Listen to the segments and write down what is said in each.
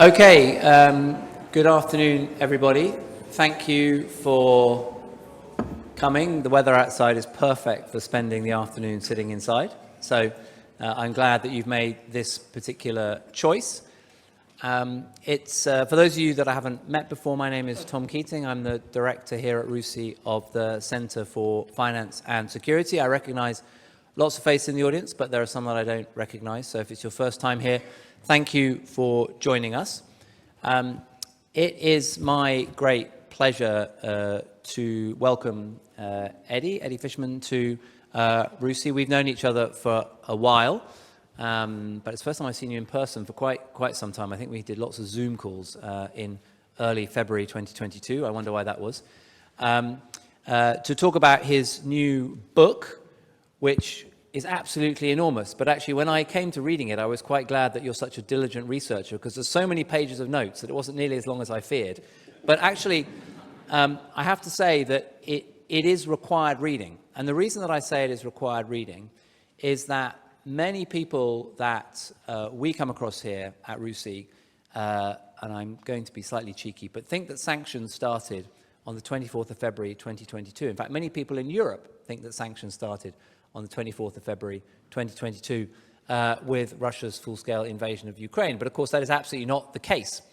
Okay, good afternoon, everybody. Thank you for coming. The weather outside is perfect for spending the afternoon sitting inside. So I'm glad that you've made this particular choice. It's for those of you that I haven't met before, my name is Tom Keatinge. I'm the director here at RUSI of the Center for Finance and Security. I recognize lots of faces in the audience, but there are some that I don't recognize. So if it's your first time here, thank you for joining us. It is my great pleasure to welcome Eddie Fishman to RUSI. We've known each other for a while, but it's the first time I've seen you in person for quite some time. I think we did lots of Zoom calls in early February 2022. I wonder why that was. To talk about his new book, which is absolutely enormous. But actually, when I came to reading it, I was quite glad that you're such a diligent researcher, because there's so many pages of notes that it wasn't nearly as long as I feared. But actually, I have to say that it is required reading. And the reason that I say it is required reading is that many people that we come across here at RUSI, and I'm going to be slightly cheeky, but think that sanctions started on the 24th of February 2022. In fact, many people in Europe think that sanctions started on the 24th of February 2022 with Russia's full-scale invasion of Ukraine. But of course, that is absolutely not the case.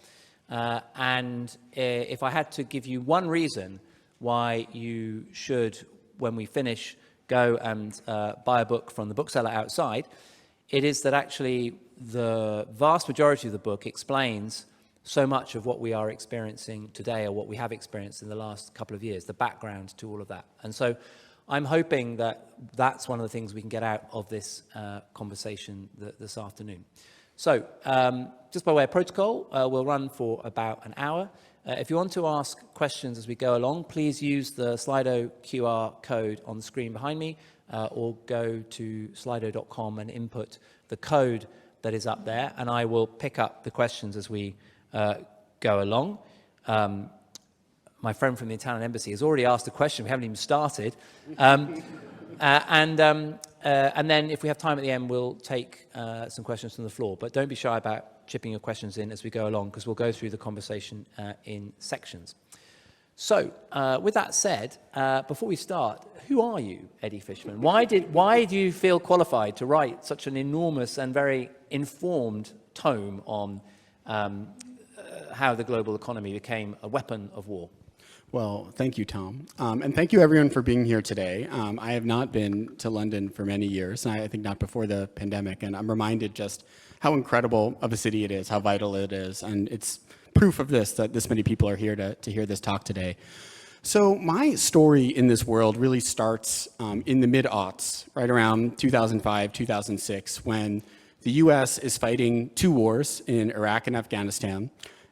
And if I had to give you one reason why you should, when we finish, go and buy a book from the bookseller outside, it is that actually the vast majority of the book explains so much of what we are experiencing today, or what we have experienced in the last couple of years, the background to all of that. And so I'm hoping that that's one of the things we can get out of this conversation this afternoon. So just by way of protocol, we'll run for about an hour. If you want to ask questions as we go along, please use the Slido QR code on the screen behind me, or go to slido.com and input the code that is up there, and I will pick up the questions as we go along. My friend from the Italian embassy has already asked a question. We haven't even started. And then if we have time at the end, we'll take some questions from the floor. But don't be shy about chipping your questions in as we go along, because we'll go through the conversation in sections. So with that said, before we start, who are you, Eddie Fishman? Why do you feel qualified to write such an enormous and very informed tome on how the global economy became a weapon of war? Well, thank you, Tom. And thank you, everyone, for being here today. I have not been to London for many years, and I think not before the pandemic, and I'm reminded just how incredible of a city it is, how vital it is, and it's proof of this, that this many people are here to hear this talk today. So my story in this world really starts in the mid-aughts, right around 2005, 2006, when the US is fighting two wars in Iraq and Afghanistan,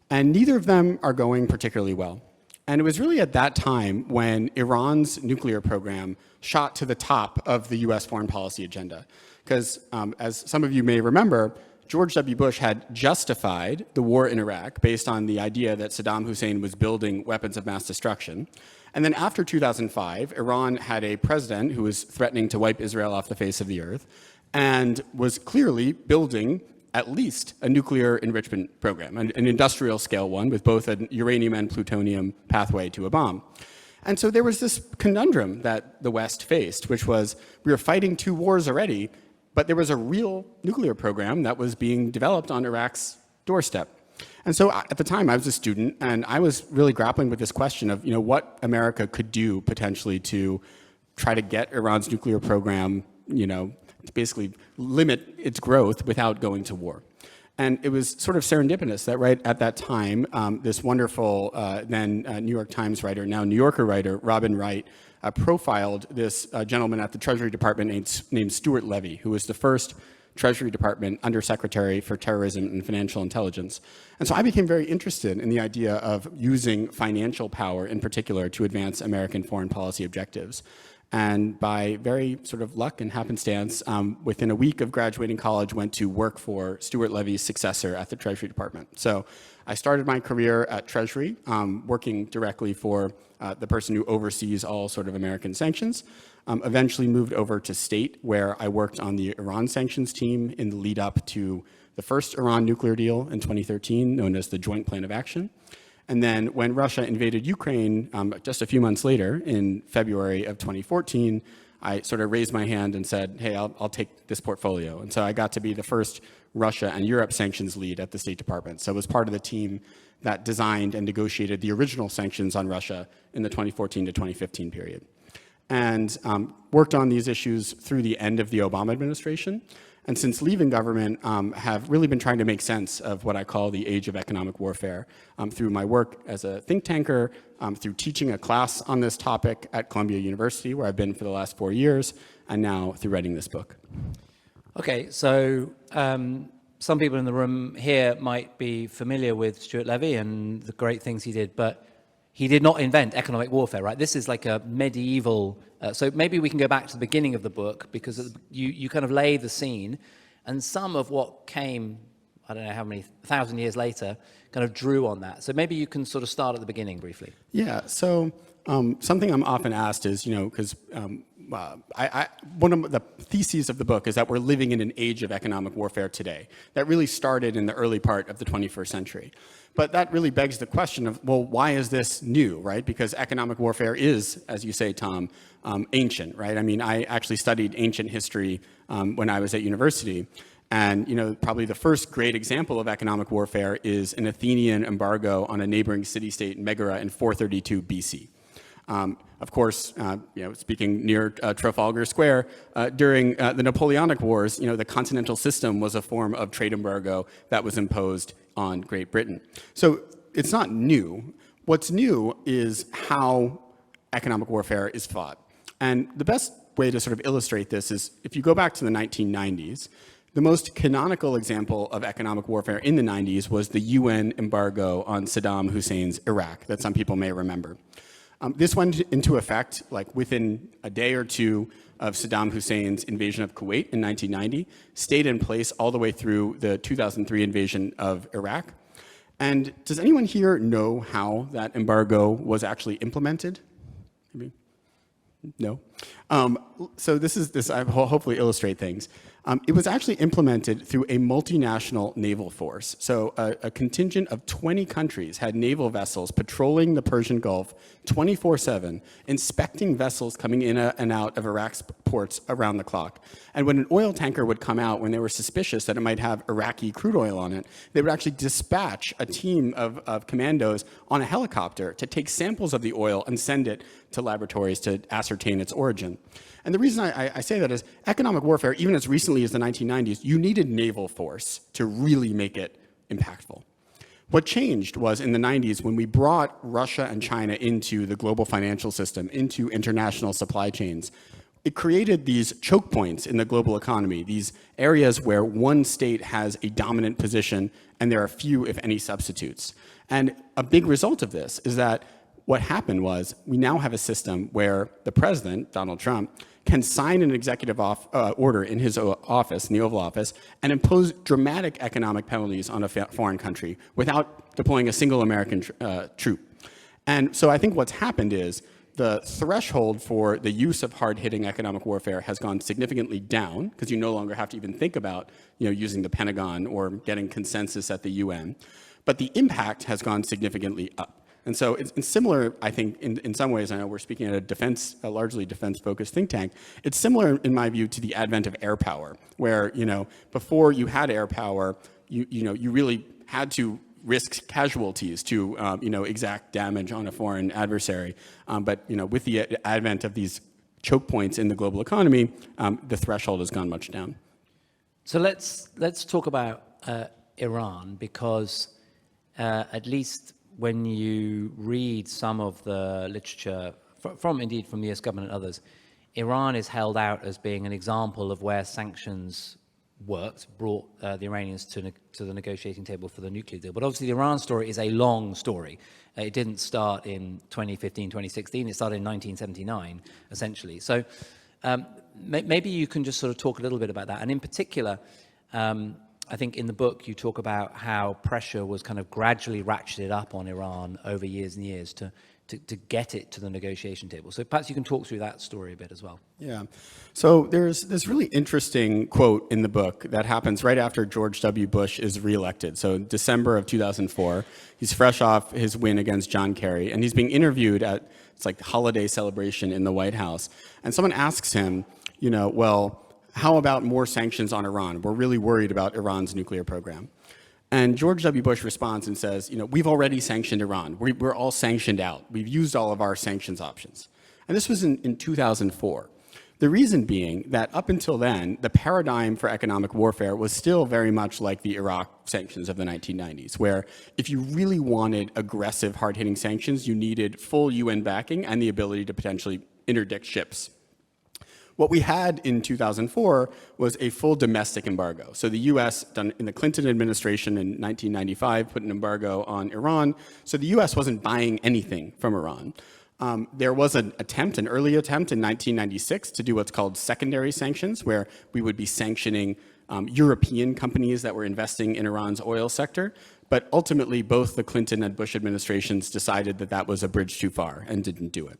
and neither of them are going particularly well. And it was really at that time when Iran's nuclear program shot to the top of the US foreign policy agenda. Because as some of you may remember, George W. Bush had justified the war in Iraq based on the idea that Saddam Hussein was building weapons of mass destruction. And then after 2005, Iran had a president who was threatening to wipe Israel off the face of the earth, and was clearly building at least a nuclear enrichment program, an industrial scale one with both an uranium and plutonium pathway to a bomb. And so there was this conundrum that the West faced, which was we were fighting two wars already, but there was a real nuclear program that was being developed on Iraq's doorstep. And so at the time I was a student, and I was really grappling with this question of, what America could do potentially to try to get Iran's nuclear program, to basically limit its growth without going to war. And it was sort of serendipitous that right at that time, this wonderful then New York Times writer, now New Yorker writer, Robin Wright, profiled this gentleman at the Treasury Department named Stuart Levy, who was the first Treasury Department Undersecretary for Terrorism and Financial Intelligence. And so I became very interested in the idea of using financial power in particular to advance American foreign policy objectives. And by very sort of luck and happenstance, within a week of graduating college, went to work for Stuart Levy's successor at the Treasury Department. So I started my career at Treasury, working directly for the person who oversees all sort of American sanctions. Eventually moved over to State, where I worked on the Iran sanctions team in the lead up to the first Iran nuclear deal in 2013, known as the Joint Plan of Action. And then when Russia invaded Ukraine just a few months later, in February of 2014, I sort of raised my hand and said, hey, I'll take this portfolio. And so I got to be the first Russia and Europe sanctions lead at the State Department. So I was part of the team that designed and negotiated the original sanctions on Russia in the 2014 to 2015 period. And worked on these issues through the end of the Obama administration. And since leaving government, have really been trying to make sense of what I call the age of economic warfare through my work as a think tanker, through teaching a class on this topic at Columbia University, where I've been for the last 4 years, and now through writing this book. Okay, so some people in the room here might be familiar with Stuart Levy and the great things he did, but he did not invent economic warfare, right? This is like a medieval, so maybe we can go back to the beginning of the book, because you kind of lay the scene, and some of what came, I don't know how many 1,000 years later, kind of drew on that. So maybe you can sort of start at the beginning briefly. Yeah, so something I'm often asked is, because one of the theses of the book is that we're living in an age of economic warfare today that really started in the early part of the 21st century. But that really begs the question of, well, why is this new, right? Because economic warfare is, as you say, Tom, ancient, right? I mean, I actually studied ancient history when I was at university. And, probably the first great example of economic warfare is an Athenian embargo on a neighboring city-state, Megara, in 432 BC. Of course, speaking near Trafalgar Square, during the Napoleonic Wars, the continental system was a form of trade embargo that was imposed on Great Britain. So it's not new. What's new is how economic warfare is fought. And the best way to sort of illustrate this is if you go back to the 1990s, the most canonical example of economic warfare in the 90s was the UN embargo on Saddam Hussein's Iraq that some people may remember. This went into effect like within a day or two of Saddam Hussein's invasion of Kuwait in 1990, stayed in place all the way through the 2003 invasion of Iraq. And does anyone here know how that embargo was actually implemented? Maybe? No? So this I will hopefully illustrate things. It was actually implemented through a multinational naval force. So a contingent of 20 countries had naval vessels patrolling the Persian Gulf 24/7, inspecting vessels coming in and out of Iraq's ports around the clock. And when an oil tanker would come out, when they were suspicious that it might have Iraqi crude oil on it, they would actually dispatch a team of commandos on a helicopter to take samples of the oil and send it to laboratories to ascertain its origin. And the reason I say that is economic warfare, even as recently as the 1990s, you needed naval force to really make it impactful. What changed was in the 90s when we brought Russia and China into the global financial system, into international supply chains. It created these choke points in the global economy, these areas where one state has a dominant position and there are few, if any, substitutes. And a big result of this is that what happened was we now have a system where the president, Donald Trump, can sign an executive order in his office, in the Oval Office, and impose dramatic economic penalties on a foreign country without deploying a single American troop. And so I think what's happened is the threshold for the use of hard-hitting economic warfare has gone significantly down because you no longer have to even think about using the Pentagon or getting consensus at the UN. But the impact has gone significantly up. And so it's similar, I think, in some ways. I know we're speaking at a largely defense-focused think tank. It's similar, in my view, to the advent of air power, where before you had air power, you really had to risk casualties to exact damage on a foreign adversary. But with the advent of these choke points in the global economy, the threshold has gone much down. So let's talk about Iran, because at least when you read some of the literature from the US government and others, Iran is held out as being an example of where sanctions worked, brought the Iranians to the negotiating table for the nuclear deal. But obviously the Iran story is a long story. It didn't start in 2015, 2016, it started in 1979, essentially. So maybe you can just sort of talk a little bit about that. And in particular, I think in the book you talk about how pressure was kind of gradually ratcheted up on Iran over years and years to get it to the negotiation table. So perhaps you can talk through that story a bit as well. Yeah. So there's this really interesting quote in the book that happens right after George W. Bush is reelected. So December of 2004, he's fresh off his win against John Kerry, and he's being interviewed at, it's like the holiday celebration in the White House. And someone asks him, well, how about more sanctions on Iran? We're really worried about Iran's nuclear program. And George W. Bush responds and says, we've already sanctioned Iran. We're all sanctioned out. We've used all of our sanctions options. And this was in 2004. The reason being that up until then, the paradigm for economic warfare was still very much like the Iraq sanctions of the 1990s, where if you really wanted aggressive, hard-hitting sanctions, you needed full UN backing and the ability to potentially interdict ships. What we had in 2004 was a full domestic embargo. So the US, done in the Clinton administration in 1995, put an embargo on Iran. So the US wasn't buying anything from Iran. There was an early attempt in 1996 to do what's called secondary sanctions, where we would be sanctioning European companies that were investing in Iran's oil sector. But ultimately, both the Clinton and Bush administrations decided that that was a bridge too far and didn't do it.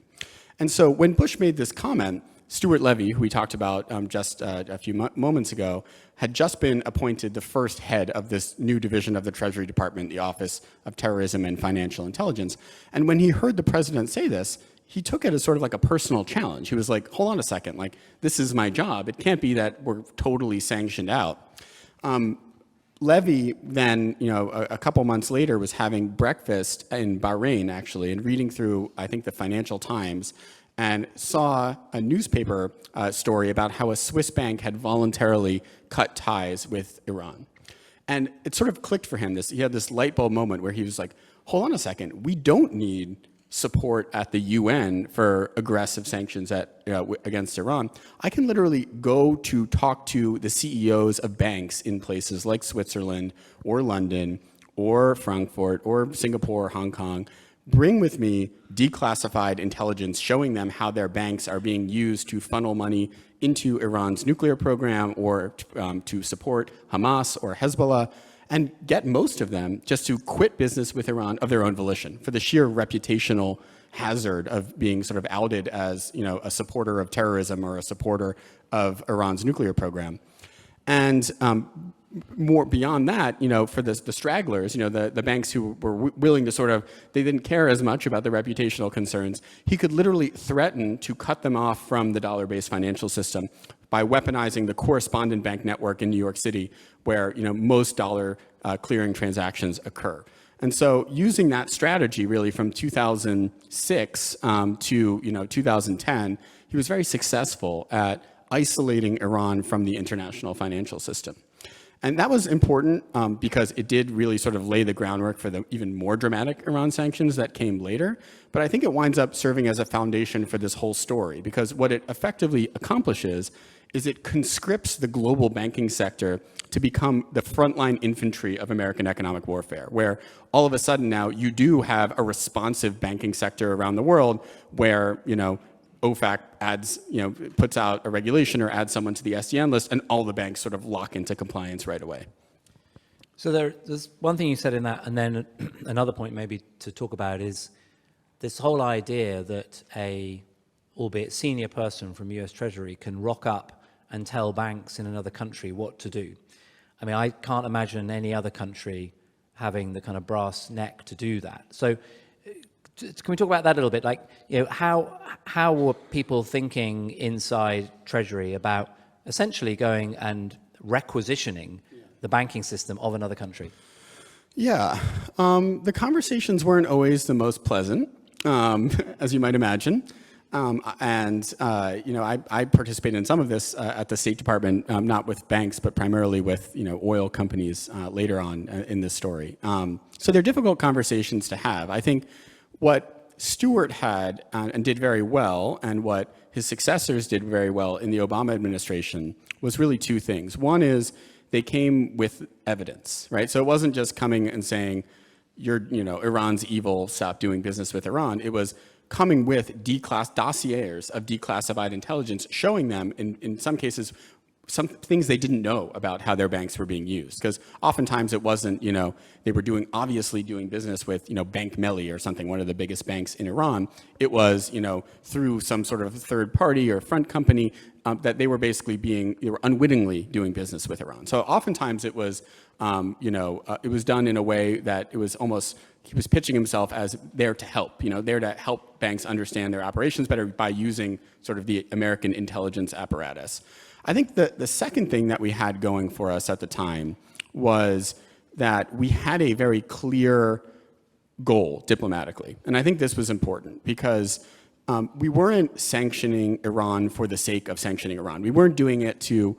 And so when Bush made this comment, Stuart Levy, who we talked about just a few moments ago, had just been appointed the first head of this new division of the Treasury Department, the Office of Terrorism and Financial Intelligence. And when he heard the president say this, he took it as sort of like a personal challenge. He was like, hold on a second, like, this is my job. It can't be that we're totally sanctioned out. Levy then, a couple months later was having breakfast in Bahrain, actually, and reading through, I think, the Financial Times, and saw a newspaper story about how a Swiss bank had voluntarily cut ties with Iran. And it sort of clicked for him. He had this light bulb moment where he was like, hold on a second, we don't need support at the UN for aggressive sanctions against Iran. I can literally go to talk to the CEOs of banks in places like Switzerland or London or Frankfurt or Singapore or Hong Kong, bring with me declassified intelligence showing them how their banks are being used to funnel money into Iran's nuclear program or to support Hamas or Hezbollah, and get most of them just to quit business with Iran of their own volition for the sheer reputational hazard of being sort of outed as a supporter of terrorism or a supporter of Iran's nuclear program. And more beyond that, for the stragglers, the banks who were willing to they didn't care as much about the reputational concerns, he could literally threaten to cut them off from the dollar-based financial system by weaponizing the correspondent bank network in New York City, where most dollar clearing transactions occur. And so using that strategy really from 2006 to 2010, he was very successful at isolating Iran from the international financial system. And that was important because it did really sort of lay the groundwork for the even more dramatic Iran sanctions that came later. But I think it winds up serving as a foundation for this whole story, because what it effectively accomplishes is it conscripts the global banking sector to become the frontline infantry of American economic warfare, where all of a sudden now you do have a responsive banking sector around the world where, OFAC puts out a regulation or adds someone to the SDN list, and all the banks sort of lock into compliance right away. So there's one thing you said in that, and then another point maybe to talk about is this whole idea that albeit senior person from US Treasury can rock up and tell banks in another country what to do. I mean, I can't imagine any other country having the kind of brass neck to do that. So can we talk about that a little bit? Like, how were people thinking inside Treasury about essentially going and requisitioning the banking system of another country? Yeah, the conversations weren't always the most pleasant, as you might imagine. I participated in some of this at the State Department, not with banks, but primarily with oil companies later on in this story. So they're difficult conversations to have. I think what Stewart had and did very well, and what his successors did very well in the Obama administration, was really two things. One is they came with evidence, right? So it wasn't just coming and saying, Iran's evil, stop doing business with Iran. It was coming with dossiers of declassified intelligence, showing them, in some cases, some things they didn't know about how their banks were being used. Because oftentimes it wasn't, they were obviously doing business with, Bank Melli or something, one of the biggest banks in Iran. It was, through some sort of third party or front company that they were basically they were unwittingly doing business with Iran. So oftentimes it was, it was done in a way that it was almost, he was pitching himself as there to help, there to help banks understand their operations better by using sort of the American intelligence apparatus. I think the second thing that we had going for us at the time was that we had a very clear goal diplomatically. And I think this was important because we weren't sanctioning Iran for the sake of sanctioning Iran. We weren't doing it to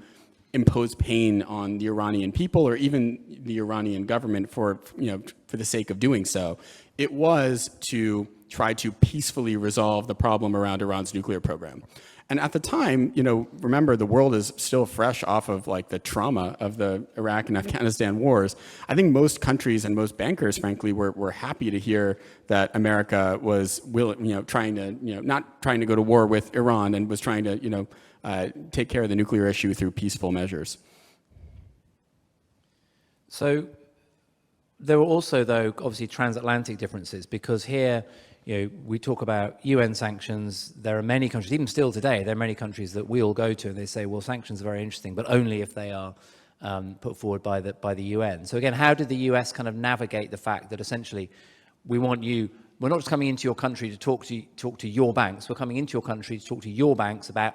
impose pain on the Iranian people or even the Iranian government for the sake of doing so. It was to try to peacefully resolve the problem around Iran's nuclear program. And at the time, remember, the world is still fresh off of like the trauma of the Iraq and Afghanistan wars. I think most countries and most bankers, frankly, were happy to hear that America was trying to, not trying to go to war with Iran and was trying to, take care of the nuclear issue through peaceful measures. So there were also, though, obviously transatlantic differences, because here, we talk about UN sanctions. There are many countries, even still today, there are many countries that we all go to and they say, well, sanctions are very interesting, but only if they are put forward by the UN. So again, how did the US kind of navigate the fact that essentially we're not just coming into your country to talk to your banks, we're coming into your country to talk to your banks about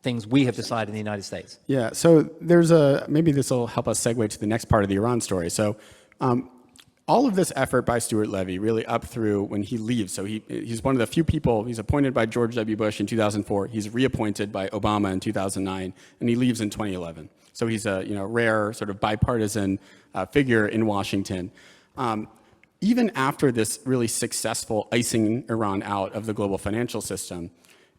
things we have decided in the United States? Yeah, so maybe this will help us segue to the next part of the Iran story. So all of this effort by Stuart Levy really up through when he leaves. So he's one of the few people, he's appointed by George W. Bush in 2004, he's reappointed by Obama in 2009, and he leaves in 2011. So he's a rare sort of bipartisan figure in Washington. Even after this really successful icing Iran out of the global financial system,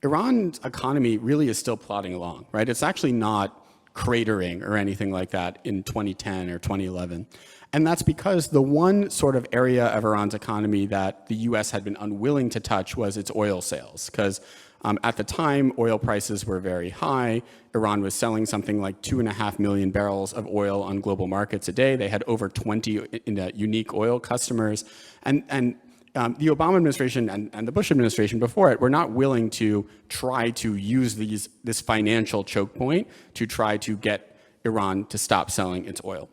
Iran's economy really is still plodding along, right? It's actually not cratering or anything like that in 2010 or 2011. And that's because the one sort of area of Iran's economy that the US had been unwilling to touch was its oil sales. Because at the time, oil prices were very high. Iran was selling something like 2.5 million barrels of oil on global markets a day. They had over 20 unique oil customers. And the Obama administration and the Bush administration before it were not willing to try to use this financial choke point to try to get Iran to stop selling its oil.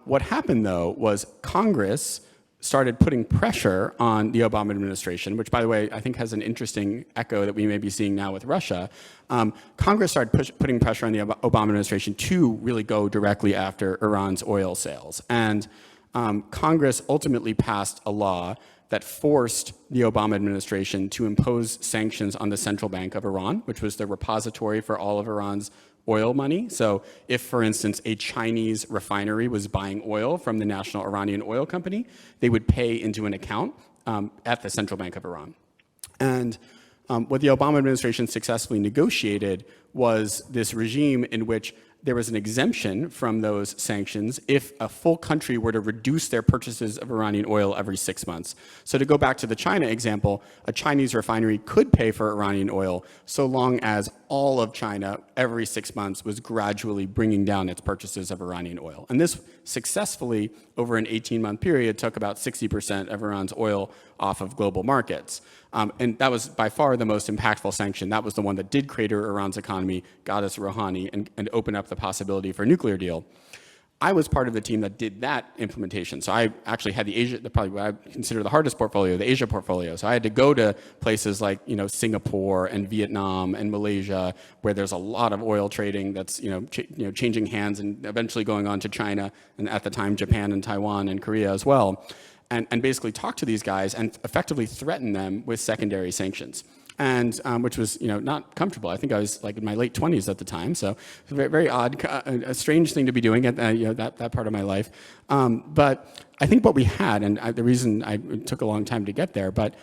What happened, though, was Congress started putting pressure on the Obama administration, which, by the way, I think has an interesting echo that we may be seeing now with Russia. Congress started putting pressure on the Obama administration to really go directly after Iran's oil sales. And Congress ultimately passed a law that forced the Obama administration to impose sanctions on the Central Bank of Iran, which was the repository for all of Iran's oil money. So if, for instance, a Chinese refinery was buying oil from the National Iranian Oil Company, they would pay into an account at the Central Bank of Iran. And what the Obama administration successfully negotiated was this regime in which there was an exemption from those sanctions if a full country were to reduce their purchases of Iranian oil every 6 months. So to go back to the China example, a Chinese refinery could pay for Iranian oil so long as all of China every 6 months was gradually bringing down its purchases of Iranian oil. And this successfully, over an 18-month period, took about 60% of Iran's oil off of global markets. And that was by far the most impactful sanction. That was the one that did crater Iran's economy, got us Rouhani, and opened up the possibility for a nuclear deal. I was part of the team that did that implementation. So I actually had probably what I consider the hardest portfolio, the Asia portfolio. So I had to go to places like, Singapore and Vietnam and Malaysia, where there's a lot of oil trading that's, changing hands and eventually going on to China, and at the time, Japan and Taiwan and Korea as well. And basically talk to these guys and effectively threaten them with secondary sanctions. And which was, not comfortable. I think I was like in my late 20s at the time, so very, very odd, a strange thing to be doing at that part of my life. But I think what we had, and the reason it took a long time to get there, but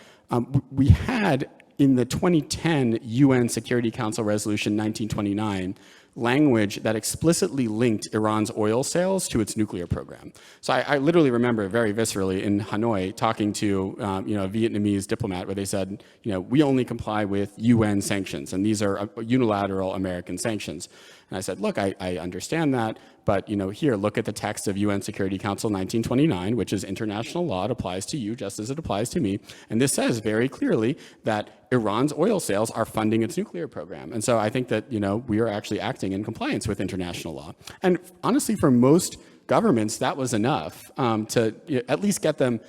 we had in the 2010 UN Security Council Resolution 1929 language that explicitly linked Iran's oil sales to its nuclear program. So I literally remember very viscerally in Hanoi talking to a Vietnamese diplomat where they said, we only comply with UN sanctions, and these are unilateral American sanctions. And I said, look, I understand that, but here, look at the text of UN Security Council 1929, which is international law. It applies to you just as it applies to me. And this says very clearly that Iran's oil sales are funding its nuclear program. And so I think that, we are actually acting in compliance with international law. And honestly, for most governments, that was enough to at least get them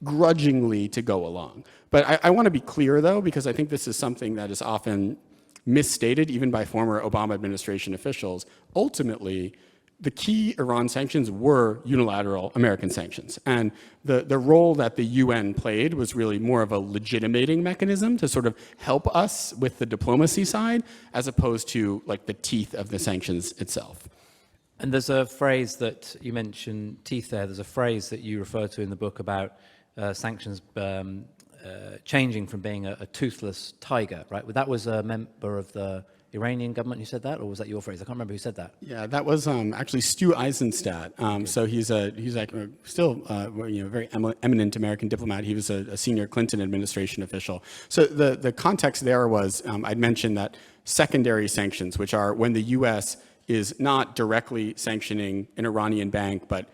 grudgingly to go along. But I want to be clear, though, because I think this is something that is often misstated, even by former Obama administration officials. Ultimately, the key Iran sanctions were unilateral American sanctions. And the role that the UN played was really more of a legitimating mechanism to sort of help us with the diplomacy side, as opposed to like the teeth of the sanctions itself. And there's a phrase that you mentioned, teeth there, there's a phrase that you refer to in the book about sanctions changing from being a toothless tiger, right? That was a member of the Iranian government who said that, or was that your phrase? I can't remember who said that. Yeah, that was actually Stu Eisenstadt. So he's like still very eminent American diplomat. He was a senior Clinton administration official. So the context there was I'd mentioned that secondary sanctions, which are when the U.S. is not directly sanctioning an Iranian bank, but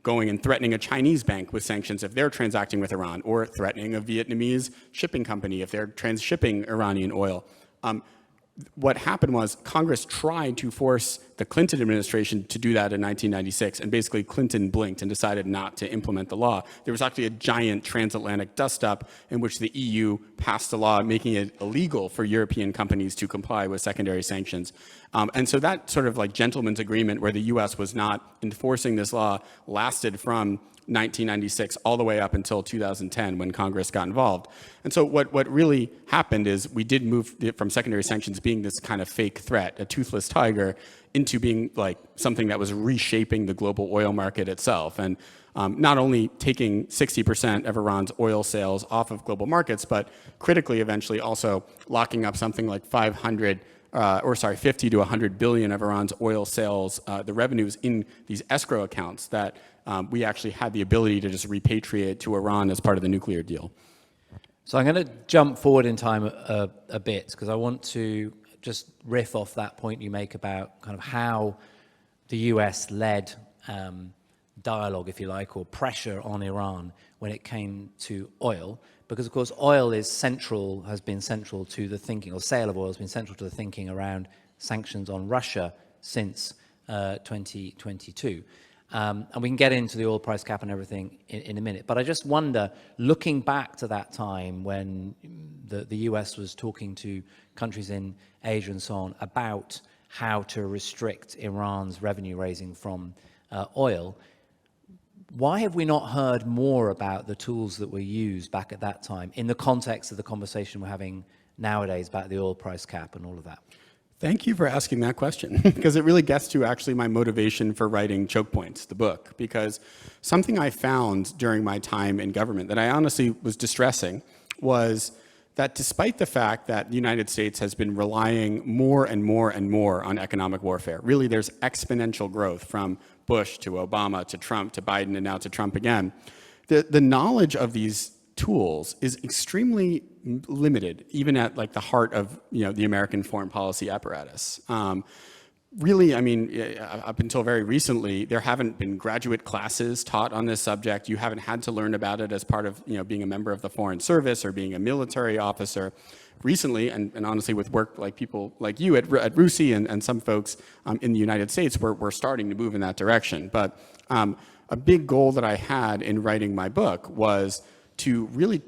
going and threatening a Chinese bank with sanctions if they're transacting with Iran, or threatening a Vietnamese shipping company if they're transshipping Iranian oil. What happened was Congress tried to force the Clinton administration to do that in 1996, and basically Clinton blinked and decided not to implement the law. There was actually a giant transatlantic dust-up in which the EU passed a law making it illegal for European companies to comply with secondary sanctions. And so that sort of like gentleman's agreement where the US was not enforcing this law lasted from 1996 all the way up until 2010 when Congress got involved. And so what really happened is we did move from secondary sanctions being this kind of fake threat, a toothless tiger, into being like something that was reshaping the global oil market itself. And not only taking 60% of Iran's oil sales off of global markets, but critically eventually also locking up something like 50 to 100 billion of Iran's oil sales, the revenues in these escrow accounts that we actually had the ability to just repatriate to Iran as part of the nuclear deal. So I'm going to jump forward in time a bit, because I want to just riff off that point you make about kind of how the US led dialogue, if you like, or pressure on Iran when it came to oil. Because, of course, oil is central, has been central to the thinking, or sale of oil has been central to the thinking around sanctions on Russia since 2022. And we can get into the oil price cap and everything in a minute. But I just wonder, looking back to that time when the US was talking to countries in Asia and so on about how to restrict Iran's revenue raising from oil, why have we not heard more about the tools that were used back at that time in the context of the conversation we're having nowadays about the oil price cap and all of that? Thank you for asking that question, because it really gets to actually my motivation for writing Chokepoints, the book, because something I found during my time in government that I honestly was distressing was that despite the fact that the United States has been relying more and more and more on economic warfare, really there's exponential growth from Bush to Obama to Trump to Biden and now to Trump again, the knowledge of these tools is extremely limited, even at like the heart of the American foreign policy apparatus. Really, I mean, up until very recently, there haven't been graduate classes taught on this subject. You haven't had to learn about it as part of being a member of the Foreign Service or being a military officer. Recently, and honestly, with work like people like you at RUSI and some folks in the United States, we're starting to move in that direction. But a big goal that I had in writing my book was to really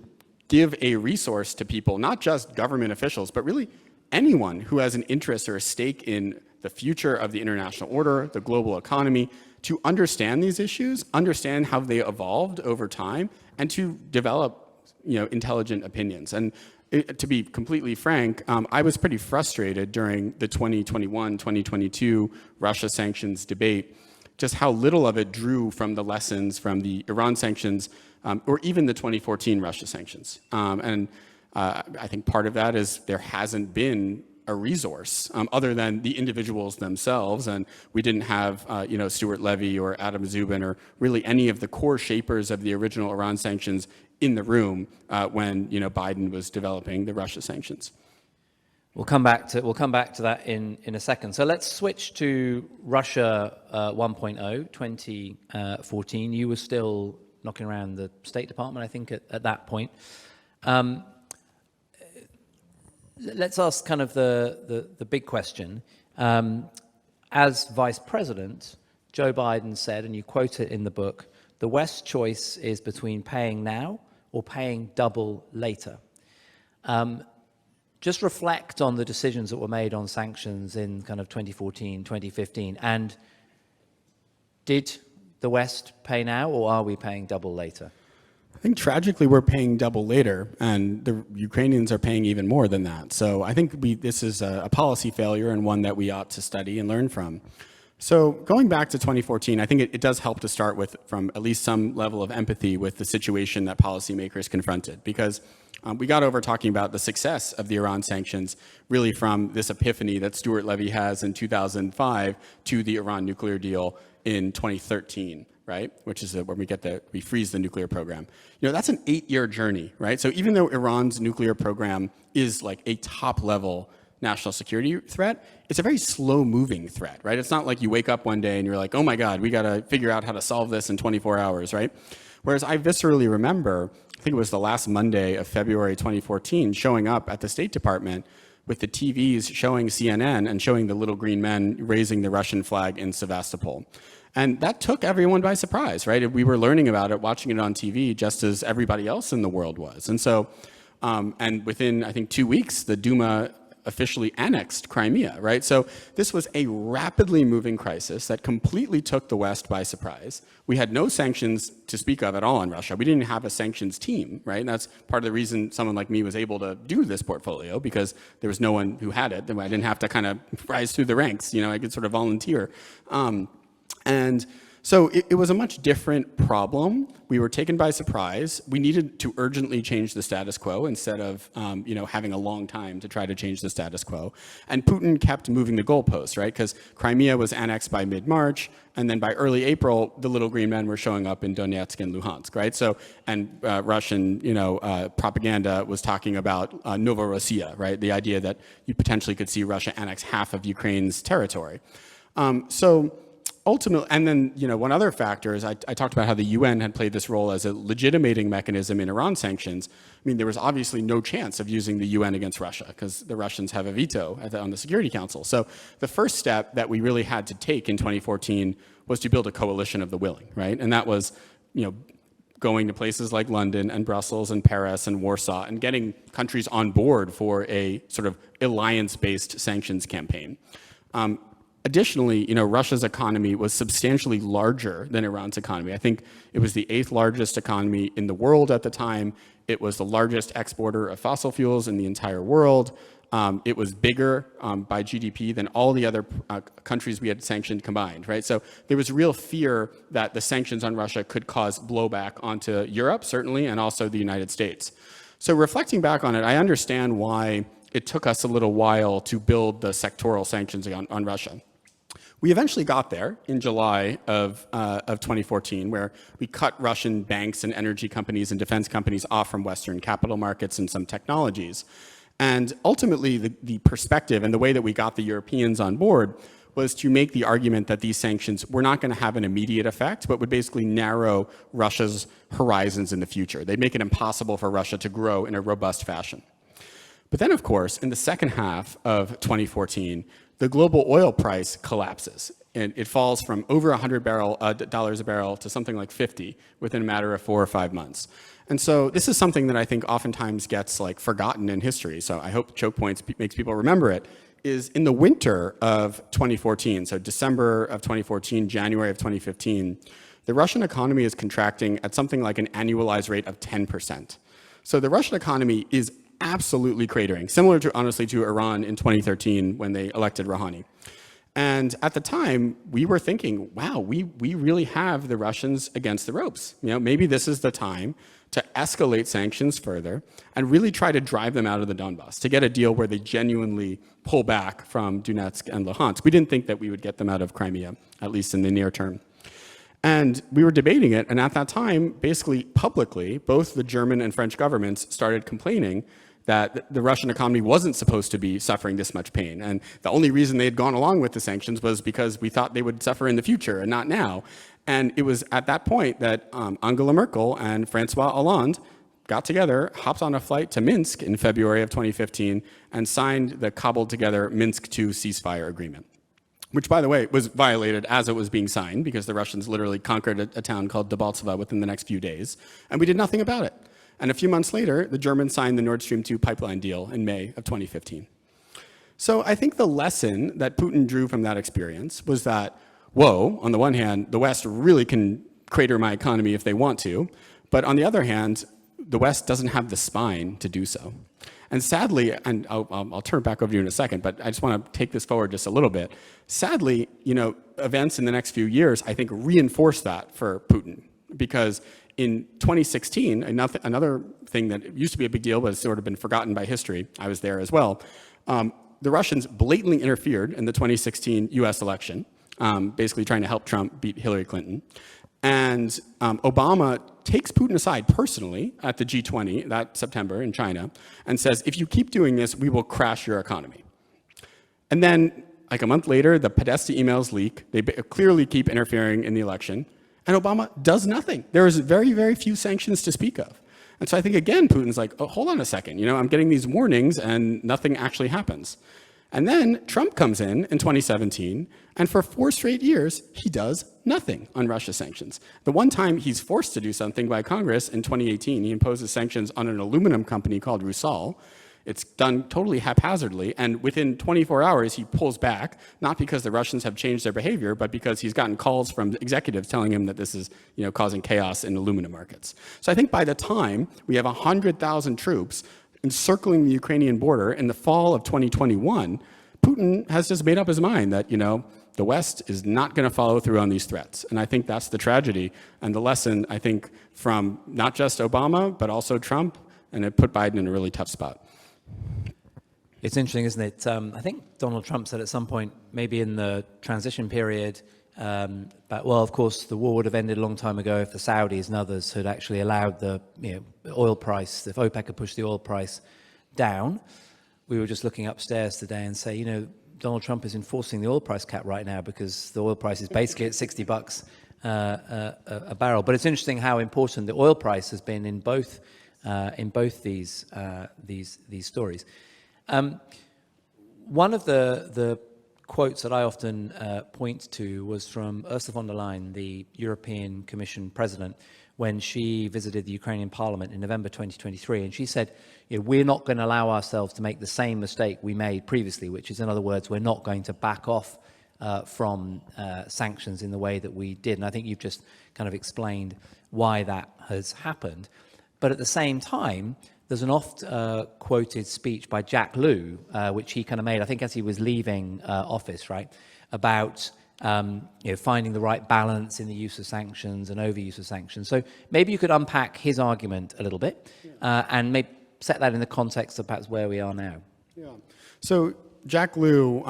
give a resource to people, not just government officials, but really anyone who has an interest or a stake in the future of the international order, the global economy, to understand these issues, understand how they evolved over time, and to develop intelligent opinions. And to be completely frank, I was pretty frustrated during the 2021-2022 Russia sanctions debate, just how little of it drew from the lessons from the Iran sanctions or even the 2014 Russia sanctions. And I think part of that is there hasn't been a resource other than the individuals themselves. And we didn't have Stuart Levy or Adam Zubin or really any of the core shapers of the original Iran sanctions in the room when Biden was developing the Russia sanctions. We'll come back to that in a second. So let's switch to Russia 1.0, 2014. You were still knocking around the State Department, I think, at that point. Let's ask kind of the big question. As Vice President, Joe Biden said, and you quote it in the book, the West's choice is between paying now or paying double later. Just reflect on the decisions that were made on sanctions in kind of 2014, 2015, and did the West pay now, or are we paying double later? I think tragically we're paying double later, and the Ukrainians are paying even more than that. So I think this is a policy failure and one that we ought to study and learn from. So going back to 2014, I think it does help to start from at least some level of empathy with the situation that policymakers confronted, because we got over talking about the success of the Iran sanctions really from this epiphany that Stuart Levy has in 2005 to the Iran nuclear deal in 2013, right? Which is when we freeze the nuclear program. You know, that's an 8-year journey, right? So even though Iran's nuclear program is like a top level national security threat, it's a very slow moving threat, right? It's not like you wake up one day and you're like, oh my God, we got to figure out how to solve this in 24 hours, right? Whereas I viscerally remember, I think it was the last Monday of February 2014, showing up at the State Department with the TVs showing CNN and showing the little green men raising the Russian flag in Sevastopol. And that took everyone by surprise, right? We were learning about it, watching it on TV, just as everybody else in the world was. And so, and within, I think, 2 weeks, the Duma officially annexed Crimea, right? So this was a rapidly moving crisis that completely took the West by surprise. We had no sanctions to speak of at all in Russia. We didn't have a sanctions team, right? And that's part of the reason someone like me was able to do this portfolio, because there was no one who had it. I didn't have to kind of rise through the ranks, you know, I could sort of volunteer. And so it was a much different problem. We were taken by surprise. We needed to urgently change the status quo instead of having a long time to try to change the status quo. And Putin kept moving the goalposts, right? Because Crimea was annexed by mid-March, and then by early April, the little green men were showing up in Donetsk and Luhansk, right? So, and Russian, propaganda was talking about Novorossiya, right? The idea that you potentially could see Russia annex half of Ukraine's territory. Ultimately, and then, one other factor is I talked about how the UN had played this role as a legitimating mechanism in Iran sanctions. I mean, there was obviously no chance of using the UN against Russia because the Russians have a veto on the Security Council. So the first step that we really had to take in 2014 was to build a coalition of the willing, right? And that was, going to places like London and Brussels and Paris and Warsaw and getting countries on board for a sort of alliance-based sanctions campaign. Additionally, Russia's economy was substantially larger than Iran's economy. I think it was the 8th largest economy in the world at the time. It was the largest exporter of fossil fuels in the entire world. It was bigger by GDP than all the other countries we had sanctioned combined, right? So there was real fear that the sanctions on Russia could cause blowback onto Europe, certainly, and also the United States. So reflecting back on it, I understand why it took us a little while to build the sectoral sanctions on Russia. We eventually got there in July of 2014, where we cut Russian banks and energy companies and defense companies off from Western capital markets and some technologies. And ultimately, the perspective and the way that we got the Europeans on board was to make the argument that these sanctions were not going to have an immediate effect, but would basically narrow Russia's horizons in the future. They'd make it impossible for Russia to grow in a robust fashion. But then, of course, in the second half of 2014, the global oil price collapses, and it falls from over $100 a barrel to something like 50 within a matter of 4 or 5 months. And so this is something that I think oftentimes gets forgotten in history. So I hope Chokepoints makes people remember it. Is in the winter of 2014, so December of 2014, January of 2015, the Russian economy is contracting at something like an annualized rate of 10%. So the Russian economy is absolutely cratering, similar to, honestly, to Iran in 2013 when they elected Rouhani. And at the time, we were thinking, wow, we really have the Russians against the ropes. Maybe this is the time to escalate sanctions further and really try to drive them out of the Donbass, to get a deal where they genuinely pull back from Donetsk and Luhansk. We didn't think that we would get them out of Crimea, at least in the near term. And we were debating it, and at that time, basically publicly, both the German and French governments started complaining that the Russian economy wasn't supposed to be suffering this much pain. And the only reason they had gone along with the sanctions was because we thought they would suffer in the future and not now. And it was at that point that Angela Merkel and Francois Hollande got together, hopped on a flight to Minsk in February of 2015, and signed the cobbled together Minsk II ceasefire agreement, which, by the way, was violated as it was being signed because the Russians literally conquered a town called Debaltseve within the next few days, and we did nothing about it. And a few months later, the Germans signed the Nord Stream 2 pipeline deal in May of 2015. So I think the lesson that Putin drew from that experience was that, whoa, on the one hand, the West really can crater my economy if they want to, but on the other hand, the West doesn't have the spine to do so. And sadly, and I'll turn it back over to you in a second, but I just want to take this forward just a little bit. Sadly, events in the next few years, I think, reinforce that for Putin, because in 2016, another thing that used to be a big deal but has sort of been forgotten by history, I was there as well, the Russians blatantly interfered in the 2016 US election, basically trying to help Trump beat Hillary Clinton. And Obama takes Putin aside personally at the G20 that September in China and says, if you keep doing this, we will crash your economy. And then, like a month later, the Podesta emails leak. They clearly keep interfering in the election. And Obama does nothing. There is very, very few sanctions to speak of. And so I think, again, Putin's like, oh, hold on a second. I'm getting these warnings and nothing actually happens. And then Trump comes in 2017, and for 4 straight years, he does nothing on Russia sanctions. The one time he's forced to do something by Congress in 2018, he imposes sanctions on an aluminum company called RUSI. It's done totally haphazardly, and within 24 hours, he pulls back, not because the Russians have changed their behavior, but because he's gotten calls from executives telling him that this is causing chaos in aluminum markets. So I think by the time we have 100,000 troops encircling the Ukrainian border in the fall of 2021, Putin has just made up his mind that, the West is not going to follow through on these threats. And I think that's the tragedy and the lesson, I think, from not just Obama, but also Trump, and it put Biden in a really tough spot. It's interesting, isn't it? I think Donald Trump said at some point, maybe in the transition period, but of course, the war would have ended a long time ago if the Saudis and others had actually allowed the oil price, if OPEC had pushed the oil price down. We were just looking upstairs today and say, Donald Trump is enforcing the oil price cap right now because the oil price is basically at $60 a barrel. But it's interesting how important the oil price has been in both these stories. One of the quotes that I often point to was from Ursula von der Leyen, the European Commission president, when she visited the Ukrainian parliament in November 2023. And she said, we're not going to allow ourselves to make the same mistake we made previously, which is, in other words, we're not going to back off from sanctions in the way that we did. And I think you've just kind of explained why that has happened. But at the same time, there's an oft-quoted speech by Jack Lew, which he kind of made, I think, as he was leaving office, right, about finding the right balance in the use of sanctions and overuse of sanctions. So maybe you could unpack his argument a little bit and maybe set that in the context of perhaps where we are now. Yeah. So Jack Lew,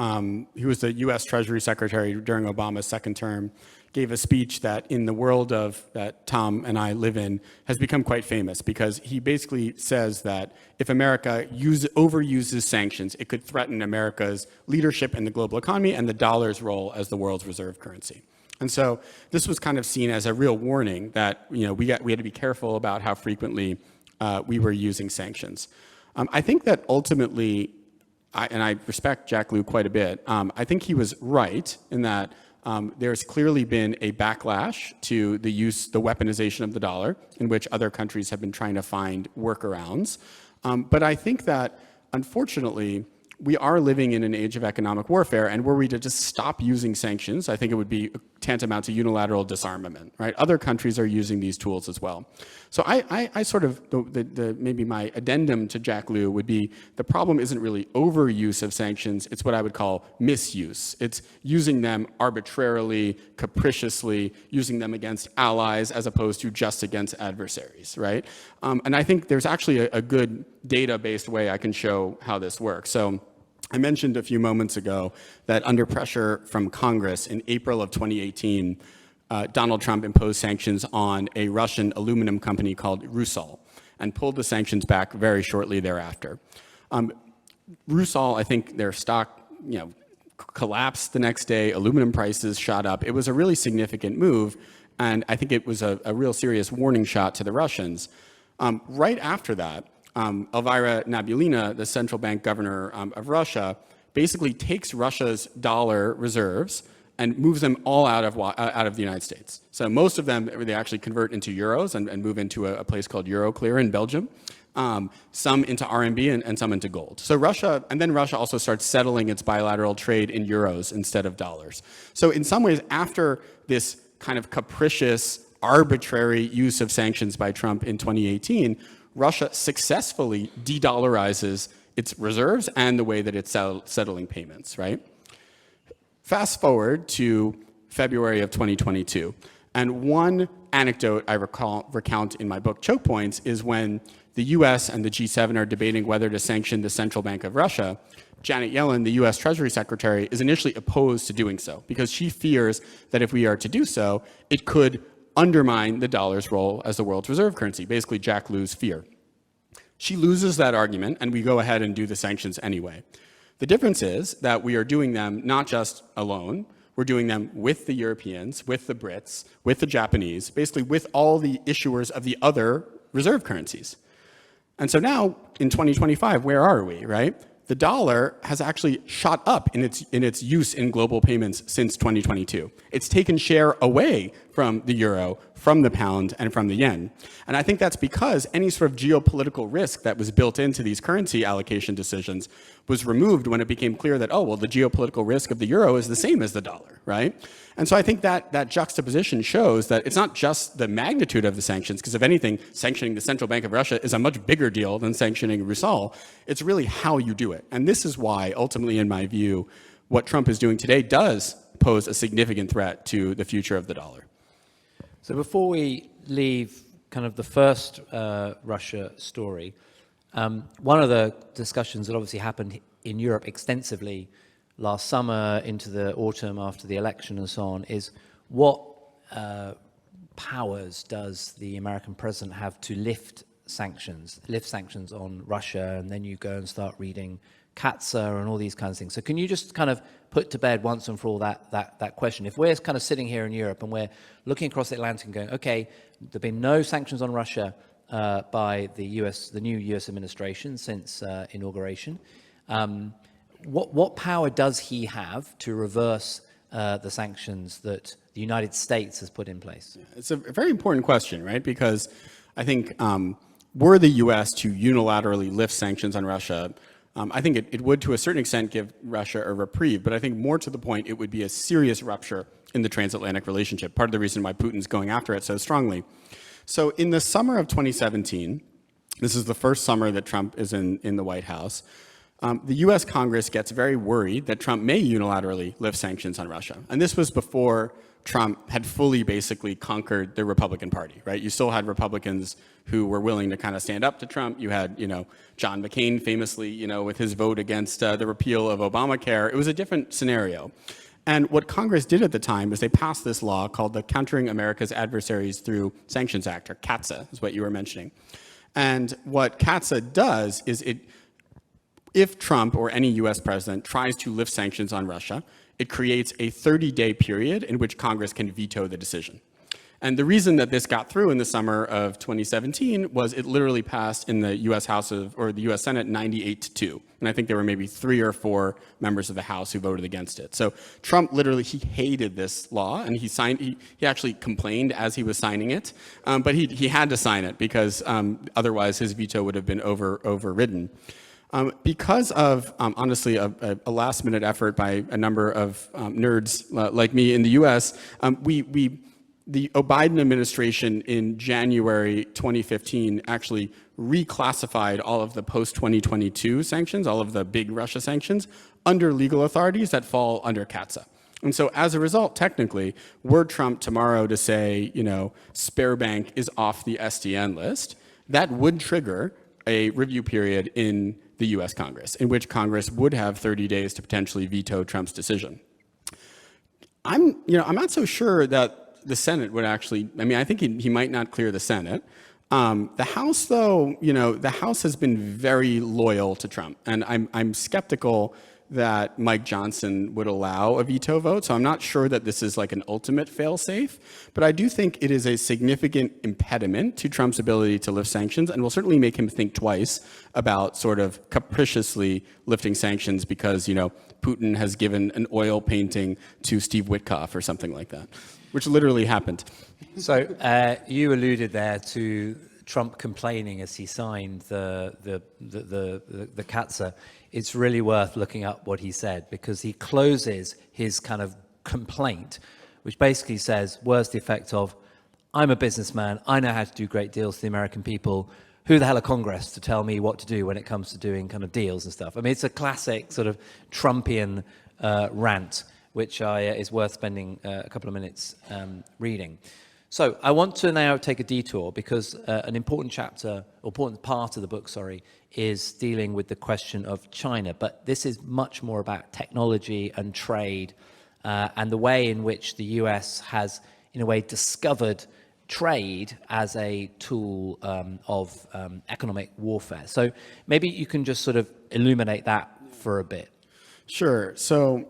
who was the U.S. Treasury Secretary during Obama's second term, gave a speech that in the world that Tom and I live in has become quite famous, because he basically says that if America overuses sanctions, it could threaten America's leadership in the global economy and the dollar's role as the world's reserve currency. And so this was kind of seen as a real warning that we had to be careful about how frequently we were using sanctions. I think that ultimately, and I respect Jack Lew quite a bit, I think he was right in that there's clearly been a backlash to the weaponization of the dollar, in which other countries have been trying to find workarounds. But I think that, unfortunately, we are living in an age of economic warfare, and were we to just stop using sanctions, I think it would be tantamount to unilateral disarmament, right? Other countries are using these tools as well. So I sort of, maybe my addendum to Jack Lew would be, the problem isn't really overuse of sanctions, it's what I would call misuse. It's using them arbitrarily, capriciously, using them against allies as opposed to just against adversaries, right? And I think there's actually a good data-based way I can show how this works. So I mentioned a few moments ago that under pressure from Congress in April of 2018, Donald Trump imposed sanctions on a Russian aluminum company called RUSI. and pulled the sanctions back very shortly thereafter. RUSI, I think their stock, collapsed the next day. Aluminum prices shot up. It was a really significant move, and I think it was a real serious warning shot to the Russians. Right after that, Elvira Nabiullina, the central bank governor of Russia, basically takes Russia's dollar reserves and moves them all out of the United States. So most of them, they actually convert into euros and move into a place called Euroclear in Belgium. Some into RMB and some into gold. So Russia also starts settling its bilateral trade in euros instead of dollars. So in some ways, after this kind of capricious, arbitrary use of sanctions by Trump in 2018, Russia successfully de-dollarizes its reserves and the way that it's settling payments, right? Fast forward to February of 2022. And one anecdote I recount in my book, Chokepoints, is when the US and the G7 are debating whether to sanction the central bank of Russia. Janet Yellen, the US Treasury Secretary, is initially opposed to doing so because she fears that if we are to do so, it could undermine the dollar's role as the world's reserve currency, basically Jack Lew's fear. She loses that argument, and we go ahead and do the sanctions anyway. The difference is that we are doing them not just alone, we're doing them with the Europeans, with the Brits, with the Japanese, basically with all the issuers of the other reserve currencies. And so now, in 2025, where are we, right? The dollar has actually shot up in its use in global payments since 2022. It's taken share away from the euro, from the pound, and from the yen. And I think that's because any sort of geopolitical risk that was built into these currency allocation decisions was removed when it became clear that, the geopolitical risk of the euro is the same as the dollar, right? And so I think that juxtaposition shows that it's not just the magnitude of the sanctions, because if anything, sanctioning the central bank of Russia is a much bigger deal than sanctioning RUSI. It's really how you do it. And this is why, ultimately, in my view, what Trump is doing today does pose a significant threat to the future of the dollar. So before we leave kind of the first Russia story, one of the discussions that obviously happened in Europe extensively last summer into the autumn after the election and so on is what powers does the American president have to lift sanctions on Russia, and then you go and start reading CAATSA and all these kinds of things. So can you just kind of put to bed once and for all that question? If we're kind of sitting here in Europe and we're looking across the Atlantic and going, okay, there've been no sanctions on Russia by the new US administration since inauguration. What power does he have to reverse the sanctions that the United States has put in place? It's a very important question, right? Because I think were the US to unilaterally lift sanctions on Russia, I think it would, to a certain extent, give Russia a reprieve. But I think more to the point, it would be a serious rupture in the transatlantic relationship, part of the reason why Putin's going after it so strongly. So in the summer of 2017, this is the first summer that Trump is in the White House, the US Congress gets very worried that Trump may unilaterally lift sanctions on Russia. And this was before Trump had fully basically conquered the Republican Party, right? You still had Republicans who were willing to kind of stand up to Trump. You had, John McCain famously, with his vote against the repeal of Obamacare. It was a different scenario. And what Congress did at the time is they passed this law called the Countering America's Adversaries Through Sanctions Act, or CAATSA, is what you were mentioning. And what CAATSA does is if Trump or any US president tries to lift sanctions on Russia, it creates a 30-day period in which Congress can veto the decision. And the reason that this got through in the summer of 2017 was it literally passed in the US the US Senate 98-2. And I think there were maybe 3 or 4 members of the House who voted against it. So Trump literally, he hated this law, and he actually complained as he was signing it, but he had to sign it because otherwise his veto would have been overridden. Because of, honestly, a last-minute effort by a number of nerds like me in the US, the Biden administration in January 2015 actually reclassified all of the post-2022 sanctions, all of the big Russia sanctions, under legal authorities that fall under CAATSA. And so as a result, technically, were Trump tomorrow to say, Sparebank is off the SDN list, that would trigger a review period in the US Congress, in which Congress would have 30 days to potentially veto Trump's decision. I'm not so sure that the Senate would actually, I think he might not clear the Senate. The House, though, the House has been very loyal to Trump, and I'm skeptical that Mike Johnson would allow a veto vote. So I'm not sure that this is like an ultimate fail-safe, but I do think it is a significant impediment to Trump's ability to lift sanctions, and will certainly make him think twice about sort of capriciously lifting sanctions because, Putin has given an oil painting to Steve Witkoff or something like that, which literally happened. So you alluded there to Trump complaining as he signed the CATSA. It's really worth looking up what he said, because he closes his kind of complaint, which basically says, words to the effect of, I'm a businessman, I know how to do great deals for the American people. Who the hell are Congress to tell me what to do when it comes to doing kind of deals and stuff? I mean, it's a classic sort of Trumpian rant, which is worth spending a couple of minutes reading. So I want to now take a detour, because an important chapter, or important part of the book, is dealing with the question of China. But this is much more about technology and trade, and the way in which the US has, in a way, discovered trade as a tool of economic warfare. So maybe you can just sort of illuminate that for a bit. Sure. So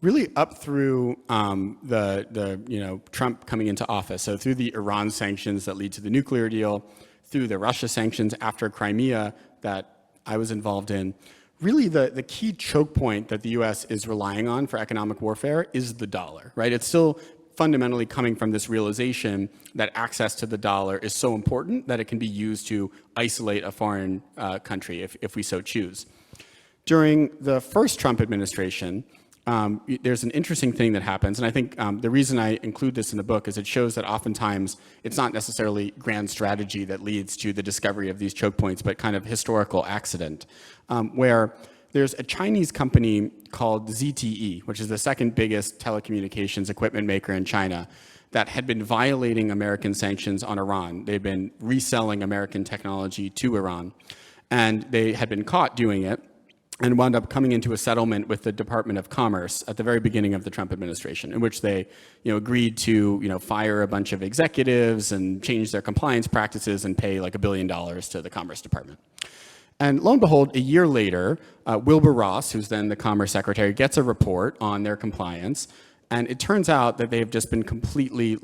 really up through the Trump coming into office, so through the Iran sanctions that lead to the nuclear deal, through the Russia sanctions after Crimea that I was involved in, really the key choke point that the US is relying on for economic warfare is the dollar, right? It's still fundamentally coming from this realization that access to the dollar is so important that it can be used to isolate a foreign country if we so choose. During the first Trump administration, there's an interesting thing that happens, and I think the reason I include this in the book is it shows that oftentimes it's not necessarily grand strategy that leads to the discovery of these choke points, but kind of historical accident, where there's a Chinese company called ZTE, which is the second biggest telecommunications equipment maker in China, that had been violating American sanctions on Iran. They'd been reselling American technology to Iran, and they had been caught doing it, and wound up coming into a settlement with the Department of Commerce at the very beginning of the Trump administration, in which they agreed to fire a bunch of executives and change their compliance practices and pay like $1 billion to the Commerce Department. And lo and behold, a year later, Wilbur Ross, who's then the Commerce Secretary, gets a report on their compliance, and it turns out that they've just been completely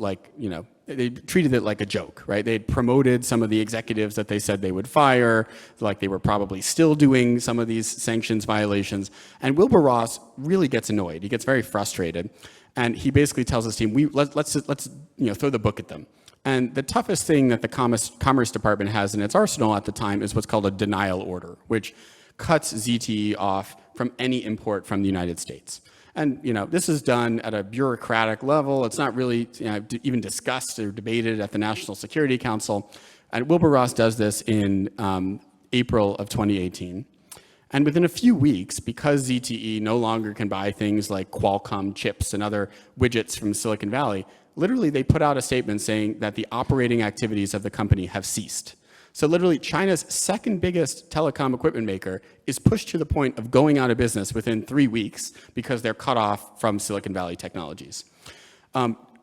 they treated it like a joke, right? They'd promoted some of the executives that they said they would fire, like they were probably still doing some of these sanctions violations. And Wilbur Ross really gets annoyed. He gets very frustrated. And he basically tells his team, let's throw the book at them. And the toughest thing that the Commerce Department has in its arsenal at the time is what's called a denial order, which cuts ZTE off from any import from the United States. And this is done at a bureaucratic level. It's not really even discussed or debated at the National Security Council. And Wilbur Ross does this in April of 2018. And within a few weeks, because ZTE no longer can buy things like Qualcomm chips and other widgets from Silicon Valley, literally they put out a statement saying that the operating activities of the company have ceased. So literally China's second biggest telecom equipment maker is pushed to the point of going out of business within 3 weeks because they're cut off from Silicon Valley technologies.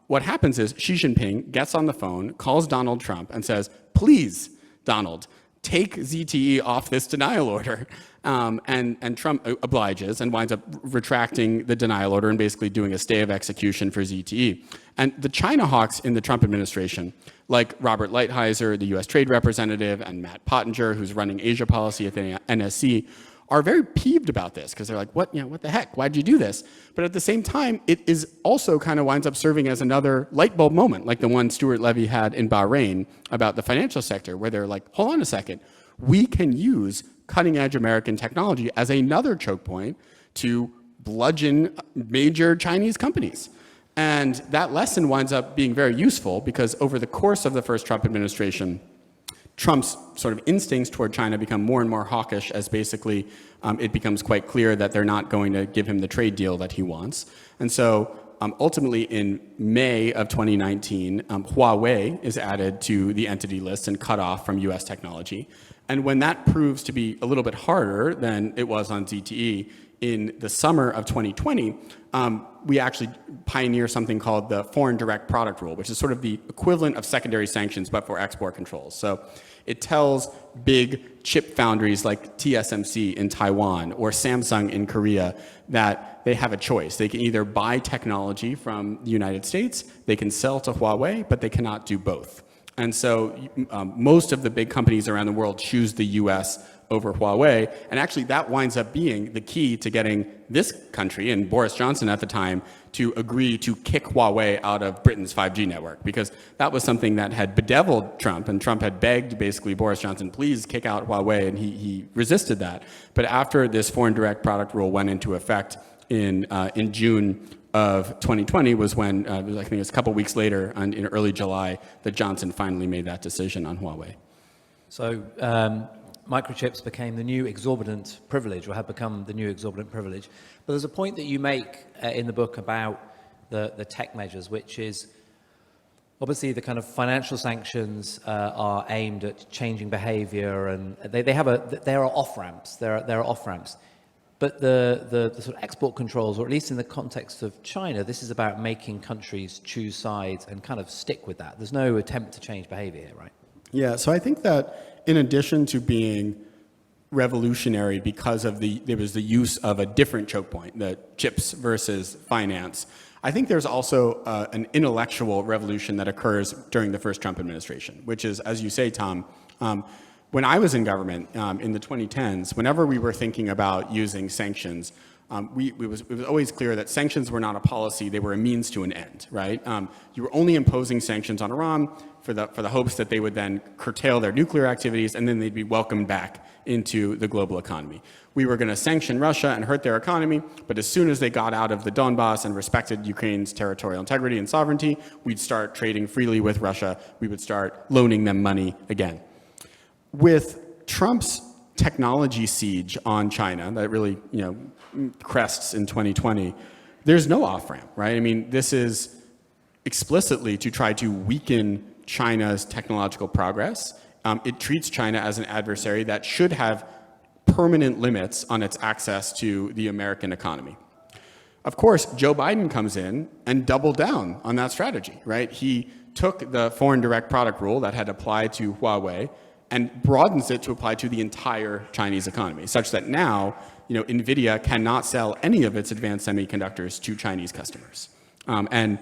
What happens is Xi Jinping gets on the phone, calls Donald Trump and says, please, Donald, take ZTE off this denial order. And Trump obliges and winds up retracting the denial order and basically doing a stay of execution for ZTE. And the China hawks in the Trump administration, like Robert Lighthizer, the US Trade Representative, and Matt Pottinger, who's running Asia policy at the NSC, are very peeved about this because they're like, what the heck? Why'd you do this? But at the same time, it is also kind of winds up serving as another light bulb moment, like the one Stuart Levy had in Bahrain about the financial sector, where they're like, hold on a second, we can use cutting edge American technology as another choke point to bludgeon major Chinese companies. And that lesson winds up being very useful because over the course of the first Trump administration, Trump's sort of instincts toward China become more and more hawkish as basically it becomes quite clear that they're not going to give him the trade deal that he wants. And so ultimately in May of 2019, Huawei is added to the entity list and cut off from US technology. And when that proves to be a little bit harder than it was on ZTE, in the summer of 2020, we actually pioneer something called the Foreign Direct Product Rule, which is sort of the equivalent of secondary sanctions, but for export controls. So it tells big chip foundries like TSMC in Taiwan or Samsung in Korea that they have a choice. They can either buy technology from the United States, they can sell to Huawei, but they cannot do both. And so most of the big companies around the world choose the US over Huawei, and actually that winds up being the key to getting this country, and Boris Johnson at the time, to agree to kick Huawei out of Britain's 5G network, because that was something that had bedeviled Trump, and Trump had begged basically Boris Johnson, please kick out Huawei, and he resisted that. But after this foreign direct product rule went into effect in June of 2020 was when, I think it was a couple weeks later, in early July, that Johnson finally made that decision on Huawei. So microchips became the new exorbitant privilege, or have become the new exorbitant privilege. But there's a point that you make in the book about the tech measures, which is obviously the kind of financial sanctions are aimed at changing behavior, and there are off-ramps. There are off-ramps. But the sort of export controls, or at least in the context of China, this is about making countries choose sides and kind of stick with that. There's no attempt to change behavior here, right? Yeah, so I think that in addition to being revolutionary because of there was the use of a different choke point, the chips versus finance, I think there's also an intellectual revolution that occurs during the first Trump administration, which is, as you say, Tom, when I was in government in the 2010s, whenever we were thinking about using sanctions, it was always clear that sanctions were not a policy, they were a means to an end, right? You were only imposing sanctions on Iran for the hopes that they would then curtail their nuclear activities, and then they'd be welcomed back into the global economy. We were going to sanction Russia and hurt their economy, but as soon as they got out of the Donbass and respected Ukraine's territorial integrity and sovereignty, we'd start trading freely with Russia. We would start loaning them money again. With Trump's technology siege on China that really, crests in 2020, there's no off-ramp, right? I mean, this is explicitly to try to weaken China's technological progress. It treats China as an adversary that should have permanent limits on its access to the American economy. Of course, Joe Biden comes in and doubled down on that strategy, right? He took the foreign direct product rule that had applied to Huawei and broadens it to apply to the entire Chinese economy, such that now, NVIDIA cannot sell any of its advanced semiconductors to Chinese customers. Even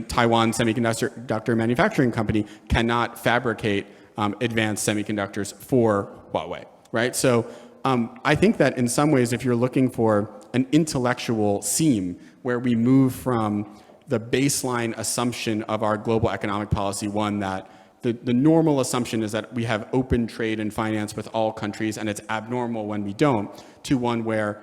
Taiwan Semiconductor Manufacturing Company cannot fabricate advanced semiconductors for Huawei, right? So I think that in some ways, if you're looking for an intellectual seam where we move from the baseline assumption of our global economic policy, one that the normal assumption is that we have open trade and finance with all countries, and it's abnormal when we don't, to one where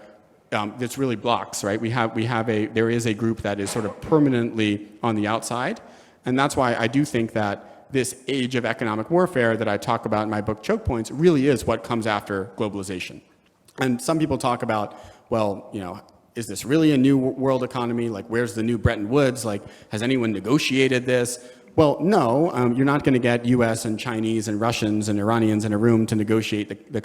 this really blocks, right? There is a group that is sort of permanently on the outside, and that's why I do think that this age of economic warfare that I talk about in my book, Chokepoints, really is what comes after globalization. And some people talk about, is this really a new world economy? Like, where's the new Bretton Woods? Like, has anyone negotiated this? Well, no, you're not going to get U.S. and Chinese and Russians and Iranians in a room to negotiate the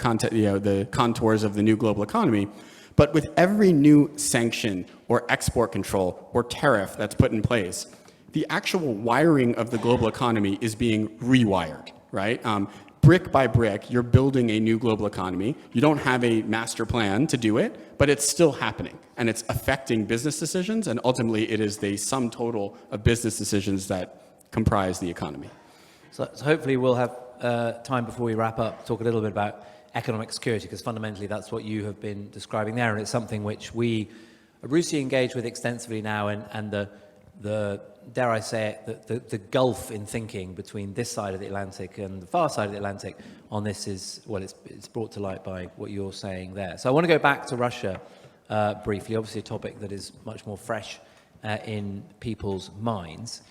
contours of the new global economy. But with every new sanction or export control or tariff that's put in place, the actual wiring of the global economy is being rewired, right? Brick by brick, you're building a new global economy. You don't have a master plan to do it, but it's still happening. And it's affecting business decisions, and ultimately it is the sum total of business decisions that comprise the economy. So hopefully we'll have time before we wrap up to talk a little bit about economic security, because fundamentally that's what you have been describing there, and it's something which we at RUSI engage with extensively now, and the dare I say it, the gulf in thinking between this side of the Atlantic and the far side of the Atlantic on this is, well, it's brought to light by what you're saying there. So I want to go back to Russia briefly, obviously a topic that is much more fresh in people's minds.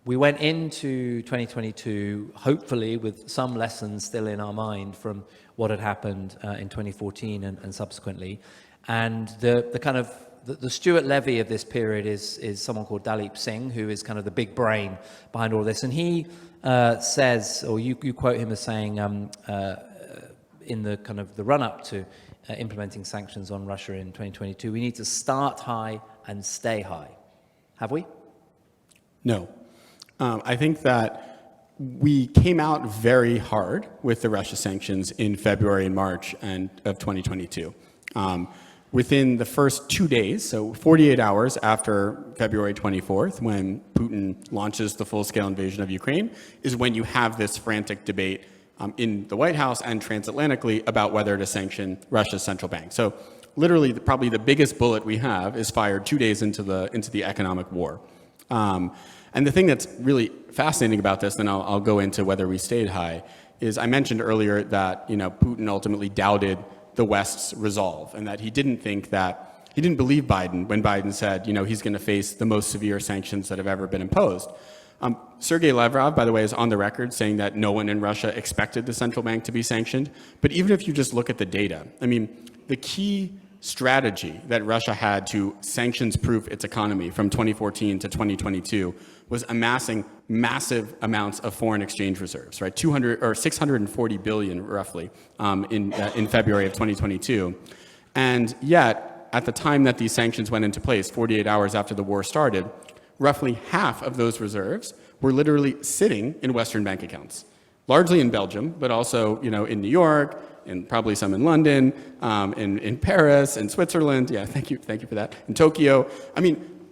We went into 2022, hopefully with some lessons still in our mind from what had happened in 2014 and subsequently. And the Stuart Levy of this period is someone called Dalip Singh, who is kind of the big brain behind all this. And he says, or you quote him as saying, in the kind of the run-up to implementing sanctions on Russia in 2022, we need to start high and stay high. Have we? No. I think that we came out very hard with the Russia sanctions in February and March of 2022. Within the first 2 days, so 48 hours after February 24th, when Putin launches the full-scale invasion of Ukraine, is when you have this frantic debate in the White House and transatlantically about whether to sanction Russia's central bank. So literally, probably the biggest bullet we have is fired 2 days into the economic war. And the thing that's really fascinating about this, and I'll go into whether we stayed high, is I mentioned earlier that Putin ultimately doubted the West's resolve, and that he didn't believe Biden when Biden said, he's going to face the most severe sanctions that have ever been imposed. Sergei Lavrov, by the way, is on the record saying that no one in Russia expected the central bank to be sanctioned. But even if you just look at the data, the key strategy that Russia had to sanctions-proof its economy from 2014 to 2022 was amassing massive amounts of foreign exchange reserves, right? 640 billion roughly in February of 2022. And yet, at the time that these sanctions went into place, 48 hours after the war started, roughly half of those reserves were literally sitting in Western bank accounts, largely in Belgium, but also in New York, and probably some in London, in Paris, in Switzerland. Yeah, thank you for that. In Tokyo.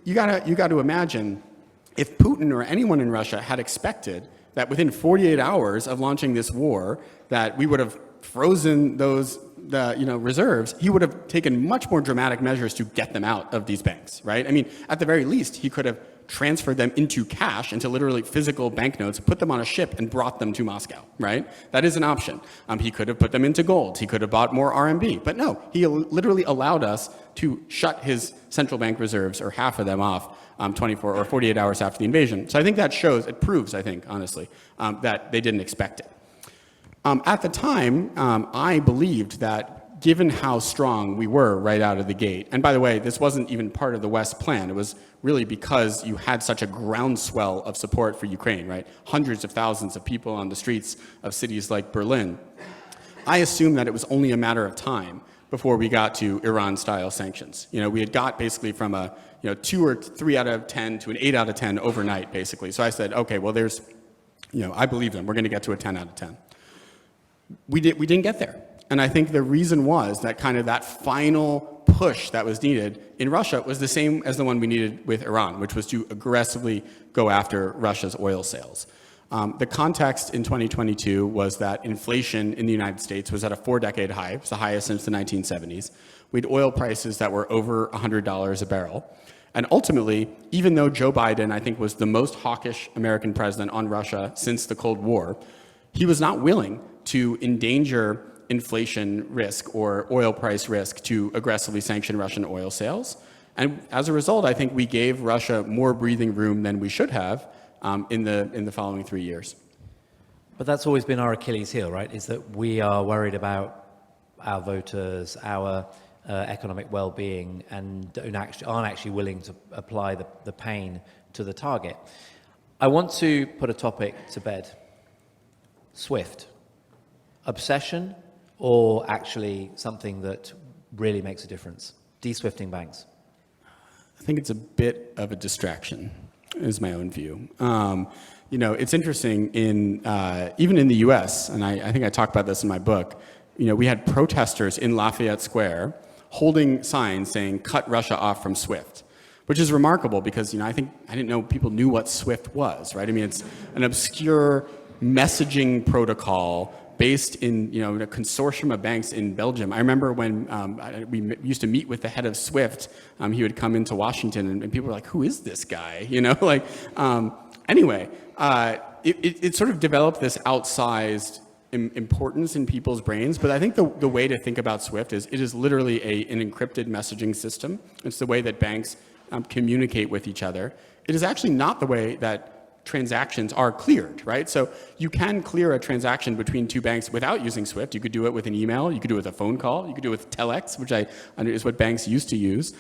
You got to imagine if Putin or anyone in Russia had expected that within 48 hours of launching this war, that we would have frozen those reserves, he would have taken much more dramatic measures to get them out of these banks, right? At the very least, he could have transferred them into cash, into literally physical banknotes, put them on a ship and brought them to Moscow, right? That is an option. He could have put them into gold. He could have bought more RMB. But no, he literally allowed us to shut his central bank reserves, or half of them, off 24 or 48 hours after the invasion. So I think that proves, I think, honestly, that they didn't expect it. At the time, I believed that given how strong we were right out of the gate, and by the way, this wasn't even part of the West plan. It was really because you had such a groundswell of support for Ukraine, right? Hundreds of thousands of people on the streets of cities like Berlin. I assumed that it was only a matter of time before we got to Iran-style sanctions. We had got basically from a 2 or 3 out of 10 to an 8 out of 10 overnight, basically. So I said, okay, well, there's, I believe them. We're going to get to a 10 out of 10. We didn't get there. And I think the reason was that kind of that final push that was needed in Russia was the same as the one we needed with Iran, which was to aggressively go after Russia's oil sales. The context in 2022 was that inflation in the United States was at a 4-decade high. It was the highest since the 1970s. We had oil prices that were over $100 a barrel. And ultimately, even though Joe Biden, I think, was the most hawkish American president on Russia since the Cold War, he was not willing to endanger inflation risk or oil price risk to aggressively sanction Russian oil sales. And as a result, I think we gave Russia more breathing room than we should have in the following 3 years. But that's always been our Achilles heel, right? Is that we are worried about our voters, our economic well-being, and aren't actually willing to apply the pain to the target. I want to put a topic to bed. SWIFT. Obsession, or actually something that really makes a difference? De-SWIFTing banks. I think it's a bit of a distraction, is my own view. It's interesting, even in the US, and I think I talk about this in my book, we had protesters in Lafayette Square holding signs saying, "Cut Russia off from SWIFT," which is remarkable because, I didn't know people knew what SWIFT was, right? It's an obscure messaging protocol based in, a consortium of banks in Belgium. I remember when we used to meet with the head of SWIFT, he would come into Washington and people were like, "Who is this guy?" Anyway, it sort of developed this outsized importance in people's brains, but I think the way to think about SWIFT is it is literally an encrypted messaging system. It's the way that banks communicate with each other. It is actually not the way that transactions are cleared, right? So you can clear a transaction between two banks without using SWIFT. You could do it with an email, you could do it with a phone call, you could do it with telex, which is what banks used to use.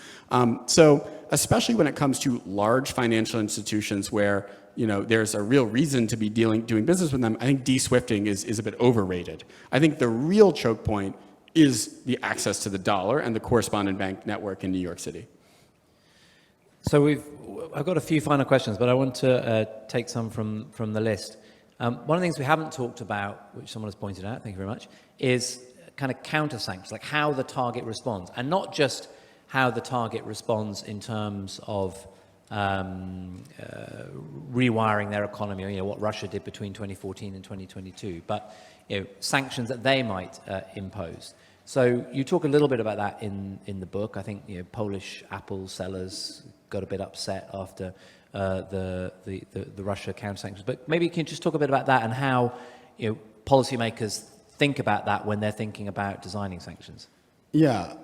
So especially when it comes to large financial institutions where there's a real reason to be doing business with them, I think de-SWIFting is a bit overrated. I think the real choke point is the access to the dollar and the correspondent bank network in New York City. So I've got a few final questions, but I want to take some from the list. One of the things we haven't talked about, which someone has pointed out, thank you very much, is kind of counter-sanctions, like how the target responds, and not just how the target responds in terms of rewiring their economy, or what Russia did between 2014 and 2022, but sanctions that they might impose. So you talk a little bit about that in the book. I think Polish Apple sellers got a bit upset after the Russia counter-sanctions. But maybe you can just talk a bit about that and how policymakers think about that when they're thinking about designing sanctions. Yeah.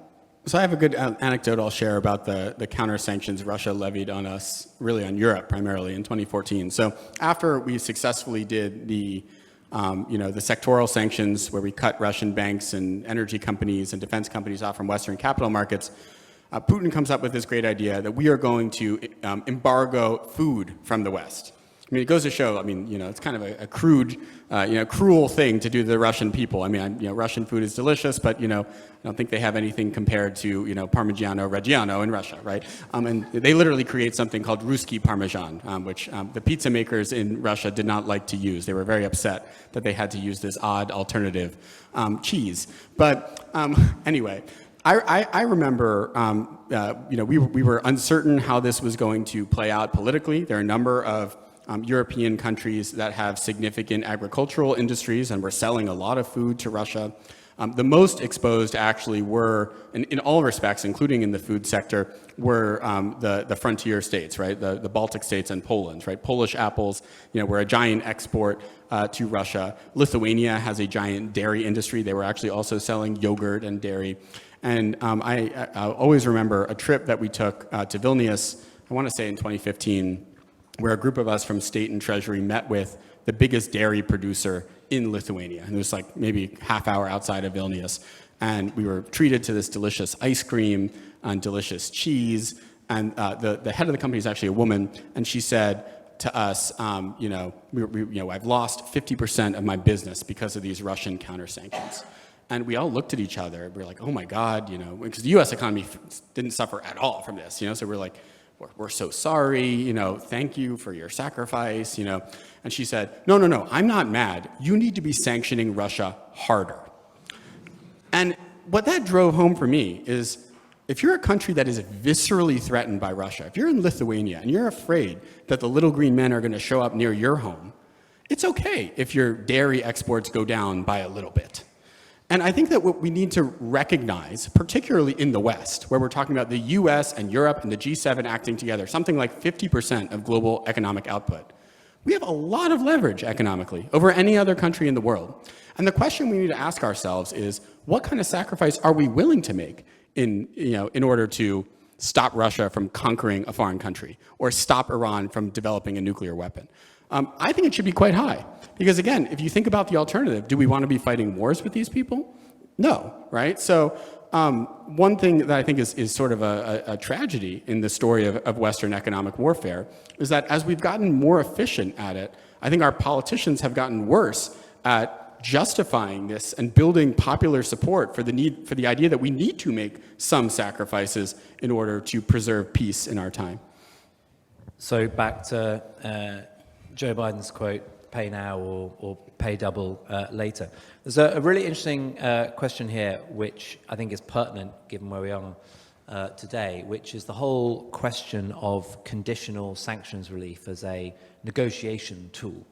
So I have a good anecdote I'll share about the counter-sanctions Russia levied on us, really on Europe primarily, in 2014. So after we successfully did the sectoral sanctions where we cut Russian banks and energy companies and defense companies off from Western capital markets, Putin comes up with this great idea that we are going to embargo food from the West. I mean, it goes to show, it's kind of a crude, cruel thing to do to the Russian people. I mean, Russian food is delicious, but, I don't think they have anything compared to, Parmigiano Reggiano in Russia, right? And they literally create something called RUSI Parmesan, which the pizza makers in Russia did not like to use. They were very upset that they had to use this odd alternative cheese. But anyway, I remember, we were uncertain how this was going to play out politically. There are a number of European countries that have significant agricultural industries and were selling a lot of food to Russia. The most exposed actually were, in all respects, including in the food sector, were the frontier states, right? The Baltic states and Poland, right? Polish apples, were a giant export to Russia. Lithuania has a giant dairy industry. They were actually also selling yogurt and dairy. And I always remember a trip that we took to Vilnius, I want to say in 2015, where a group of us from State and Treasury met with the biggest dairy producer in Lithuania. And it was like maybe half hour outside of Vilnius. And we were treated to this delicious ice cream and delicious cheese. And the head of the company is actually a woman. And she said to us, I've lost 50% of my business because of these Russian counter-sanctions. And we all looked at each other. We were like, oh my God, because the U.S. economy didn't suffer at all from this, So we're like, we're so sorry, thank you for your sacrifice, And she said, no, I'm not mad. You need to be sanctioning Russia harder. And what that drove home for me is, if you're a country that is viscerally threatened by Russia, if you're in Lithuania and you're afraid that the little green men are going to show up near your home, it's okay if your dairy exports go down by a little bit. And I think that what we need to recognize, particularly in the West, where we're talking about the US and Europe and the G7 acting together, something like 50% of global economic output, we have a lot of leverage economically over any other country in the world. And the question we need to ask ourselves is, what kind of sacrifice are we willing to make in order to stop Russia from conquering a foreign country or stop Iran from developing a nuclear weapon? I think it should be quite high. Because again, if you think about the alternative, do we want to be fighting wars with these people? No, right? So one thing that I think is sort of a tragedy in the story of Western economic warfare is that as we've gotten more efficient at it, I think our politicians have gotten worse at justifying this and building popular support for the idea that we need to make some sacrifices in order to preserve peace in our time. So back to Joe Biden's quote, pay now or pay double later. There's a really interesting question here, which I think is pertinent given where we are today, which is the whole question of conditional sanctions relief as a negotiation tool.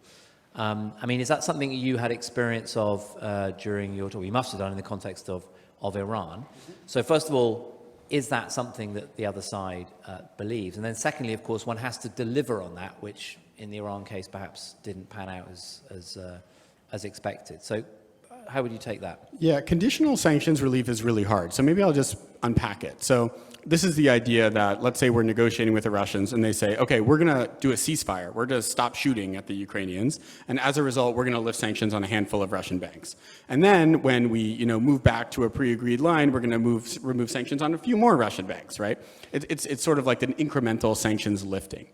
Is that something you had experience of during your talk? You must have done in the context of Iran. So first of all, is that something that the other side believes? And then secondly, of course, one has to deliver on that, which in the Iran case perhaps didn't pan out as expected. So how would you take that? Yeah, conditional sanctions relief is really hard. So maybe I'll just unpack it. So this is the idea that, let's say we're negotiating with the Russians and they say, okay, we're going to do a ceasefire. We're going to stop shooting at the Ukrainians. And as a result, we're going to lift sanctions on a handful of Russian banks. And then when we move back to a pre-agreed line, we're going to remove sanctions on a few more Russian banks, right? It's sort of like an incremental sanctions lifting.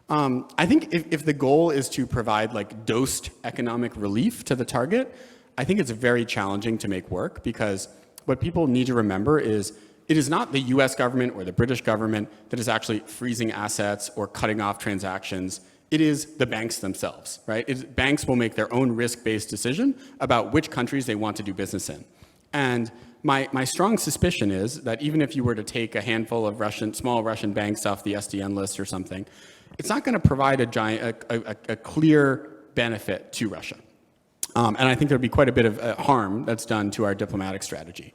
I think if the goal is to provide like dosed economic relief to the target, I think it's very challenging to make work, because what people need to remember is it is not the US government or the British government that is actually freezing assets or cutting off transactions. It is the banks themselves, right? Banks will make their own risk-based decision about which countries they want to do business in. And my strong suspicion is that even if you were to take a handful of small Russian banks off the SDN list or something, it's not going to provide a clear benefit to Russia. And I think there'd be quite a bit of harm that's done to our diplomatic strategy.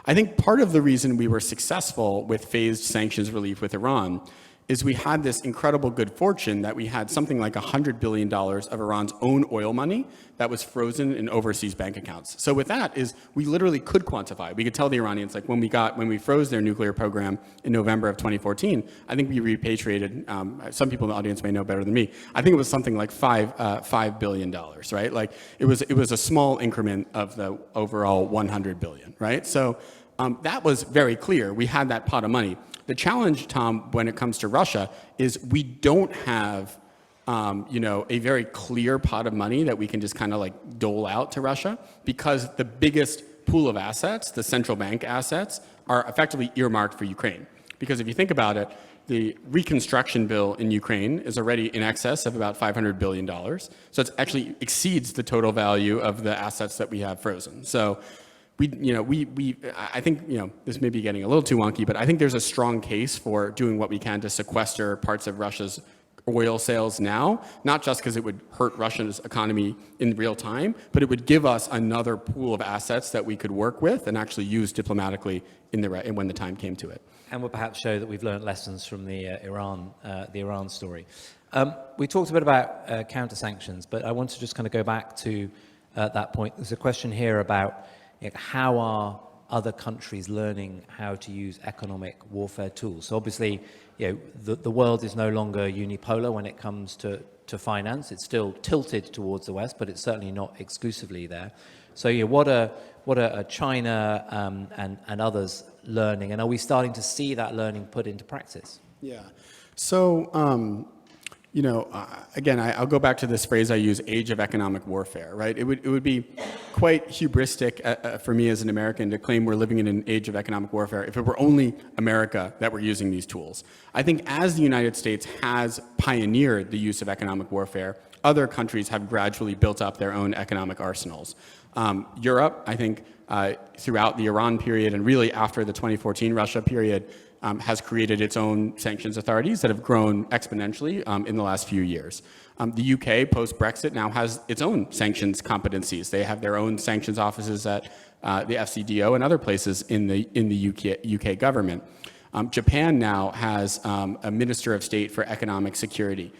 I think part of the reason we were successful with phased sanctions relief with Iran is we had this incredible good fortune that we had something like $100 billion of Iran's own oil money that was frozen in overseas bank accounts. So with that is we literally could quantify. We could tell the Iranians, like when we froze their nuclear program in November of 2014, I think we repatriated, some people in the audience may know better than me, I think it was something like $5 billion, right? Like it was a small increment of the overall 100 billion, right? So that was very clear. We had that pot of money. The challenge, Tom, when it comes to Russia is we don't have, a very clear pot of money that we can just kind of like dole out to Russia, because the biggest pool of assets, the central bank assets, are effectively earmarked for Ukraine. Because if you think about it, the reconstruction bill in Ukraine is already in excess of about $500 billion. So it actually exceeds the total value of the assets that we have frozen. So I think, this may be getting a little too wonky, but I think there's a strong case for doing what we can to sequester parts of Russia's oil sales now, not just because it would hurt Russia's economy in real time, but it would give us another pool of assets that we could work with and actually use diplomatically when the time came to it. And will perhaps show that we've learned lessons from the Iran story. We talked a bit about counter-sanctions, but I want to just kind of go back to that point. There's a question here about how are other countries learning how to use economic warfare tools? So obviously, the world is no longer unipolar when it comes to finance. It's still tilted towards the West, but it's certainly not exclusively there. So what are China and others learning, and are we starting to see that learning put into practice? Yeah. So again, I'll go back to this phrase I use, age of economic warfare, right? It would be quite hubristic for me as an American to claim we're living in an age of economic warfare if it were only America that were using these tools. I think as the United States has pioneered the use of economic warfare, other countries have gradually built up their own economic arsenals. Europe, I think, throughout the Iran period and really after the 2014 Russia period, has created its own sanctions authorities that have grown exponentially in the last few years. The UK, post-Brexit, now has its own sanctions competencies. They have their own sanctions offices at the FCDO and other places in the UK government. Japan now has a Minister of State for Economic Security.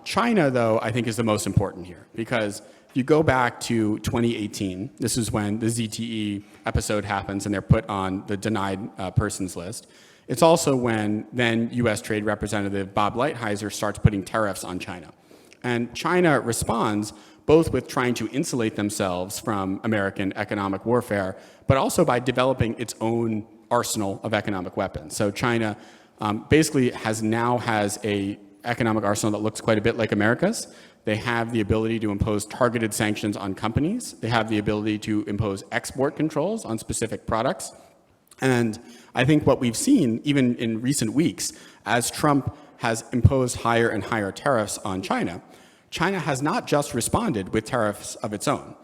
China, though, I think is the most important here, because if you go back to 2018, this is when the ZTE episode happens and they're put on the denied persons list. It's also when then U.S. Trade Representative Bob Lighthizer starts putting tariffs on China. And China responds both with trying to insulate themselves from American economic warfare, but also by developing its own arsenal of economic weapons. So China basically has a economic arsenal that looks quite a bit like America's. They have the ability to impose targeted sanctions on companies. They have the ability to impose export controls on specific products. And I think what we've seen, even in recent weeks, as Trump has imposed higher and higher tariffs on China, China has not just responded with tariffs of its own.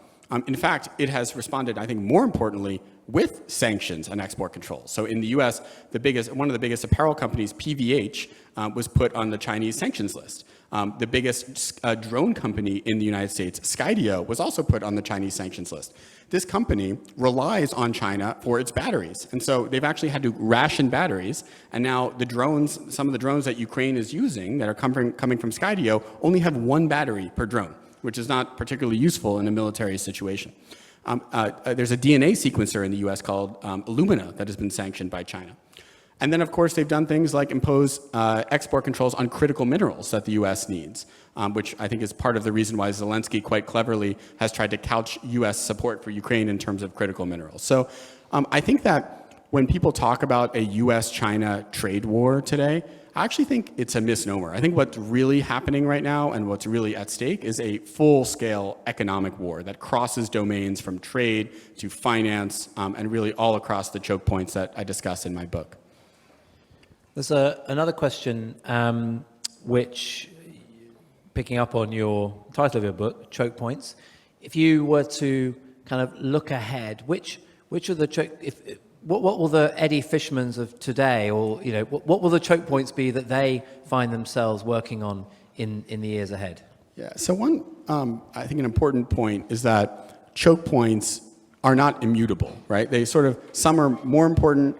In fact, it has responded, I think, more importantly, with sanctions and export controls. So in the U.S., one of the biggest apparel companies, PVH, was put on the Chinese sanctions list. The biggest drone company in the United States, Skydio, was also put on the Chinese sanctions list. This company relies on China for its batteries. And so they've actually had to ration batteries. And now some of the drones that Ukraine is using that are coming from Skydio only have one battery per drone, which is not particularly useful in a military situation. There's a DNA sequencer in the US called Illumina that has been sanctioned by China. And then, of course, they've done things like impose export controls on critical minerals that the U.S. needs, which I think is part of the reason why Zelensky quite cleverly has tried to couch U.S. support for Ukraine in terms of critical minerals. So I think that when people talk about a U.S.-China trade war today, I actually think it's a misnomer. I think what's really happening right now and what's really at stake is a full-scale economic war that crosses domains from trade to finance and really all across the choke points that I discuss in my book. There's another question which, picking up on your title of your book, Chokepoints, if you were to kind of look ahead, which of the what will the Eddie Fishmans of today, or what will the choke points be that they find themselves working on in the years ahead? Yeah. So one, I think an important point is that choke points are not immutable, right? They some are more important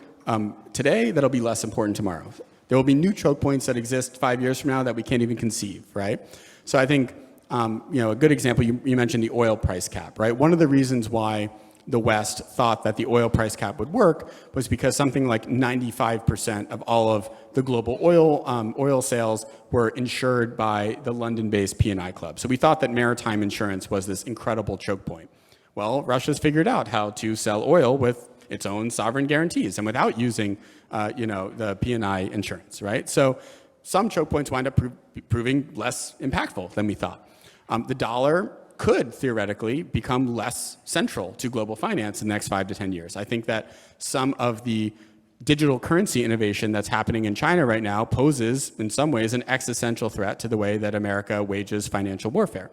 today that'll be less important tomorrow. There will be new choke points that exist 5 years from now that we can't even conceive, right? So I think, a good example, you mentioned the oil price cap, right? One of the reasons why the West thought that the oil price cap would work was because something like 95% of all of the global oil sales were insured by the London-based P&I Club. So we thought that maritime insurance was this incredible choke point. Well, Russia's figured out how to sell oil with its own sovereign guarantees and without using, the P&I insurance, right? So some choke points wind up proving less impactful than we thought. The dollar could theoretically become less central to global finance in the next 5 to 10 years. I think that some of the digital currency innovation that's happening in China right now poses, in some ways, an existential threat to the way that America wages financial warfare.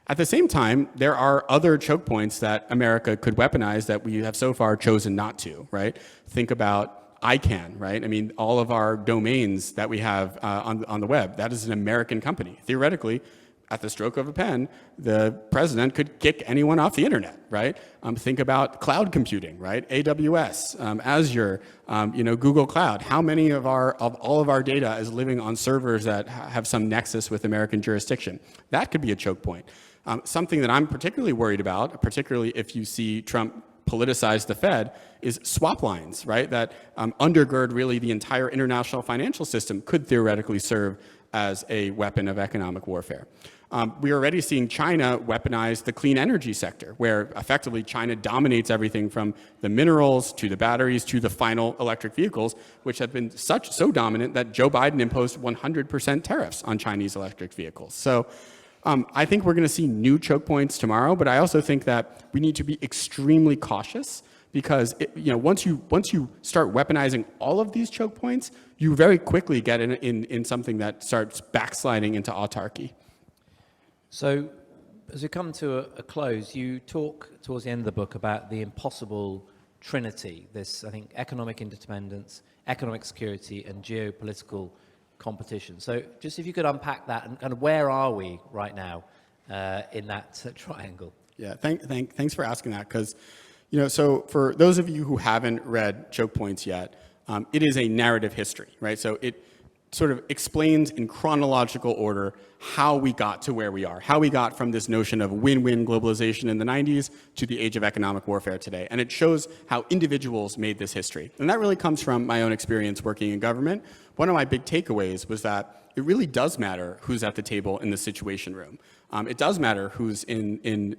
At the same time, there are other choke points that America could weaponize that we have so far chosen not to, right? Think about ICANN, right? I mean, all of our domains that we have on the web, that is an American company. Theoretically, at the stroke of a pen, the president could kick anyone off the internet, right? Think about cloud computing, right? AWS, Azure, Google Cloud. How many of all of our data is living on servers that have some nexus with American jurisdiction? That could be a choke point. Something that I'm particularly worried about, particularly if you see Trump politicize the Fed, is swap lines, right? That undergird really the entire international financial system could theoretically serve as a weapon of economic warfare. We're already seeing China weaponize the clean energy sector, where effectively China dominates everything from the minerals to the batteries to the final electric vehicles, which have been so dominant that Joe Biden imposed 100% tariffs on Chinese electric vehicles. So I think we're going to see new choke points tomorrow, but I also think that we need to be extremely cautious because once you start weaponizing all of these choke points, you very quickly get in something that starts backsliding into autarky. So as we come to a close, you talk towards the end of the book about the impossible trinity, this, I think, economic interdependence, economic security, and geopolitical competition. So just if you could unpack that and kind of where are we right now in that triangle? Yeah, thanks for asking that because, so for those of you who haven't read Choke Points yet, it is a narrative history, right? So it sort of explains in chronological order how we got to where we are, how we got from this notion of win-win globalization in the 90s to the age of economic warfare today. And it shows how individuals made this history. And that really comes from my own experience working in government. One of my big takeaways was that it really does matter who's at the table in the Situation Room. It does matter who's in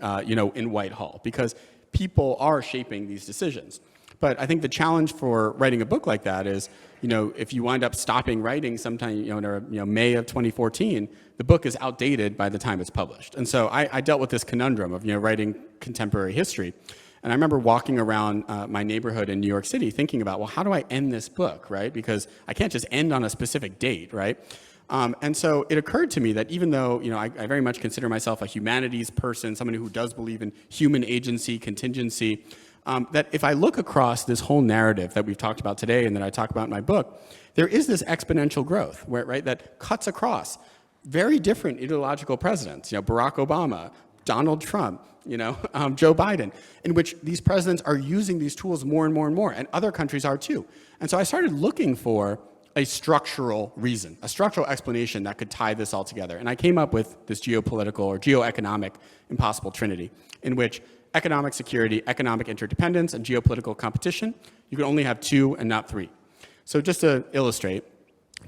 Whitehall because people are shaping these decisions. But I think the challenge for writing a book like that is, if you wind up stopping writing sometime, in May of 2014, the book is outdated by the time it's published. And so I dealt with this conundrum of, writing contemporary history. And I remember walking around my neighborhood in New York City thinking about, well, how do I end this book, right? Because I can't just end on a specific date, right? And so it occurred to me that even though, I very much consider myself a humanities person, someone who does believe in human agency, contingency, that if I look across this whole narrative that we've talked about today and that I talk about in my book, there is this exponential growth, right, that cuts across very different ideological presidents, Barack Obama, Donald Trump, Joe Biden, in which these presidents are using these tools more and more and more, and other countries are too. And so I started looking for a structural reason, a structural explanation that could tie this all together. And I came up with this geopolitical or geoeconomic impossible trinity, in which economic security, economic interdependence, and geopolitical competition. You can only have two and not three. So just to illustrate,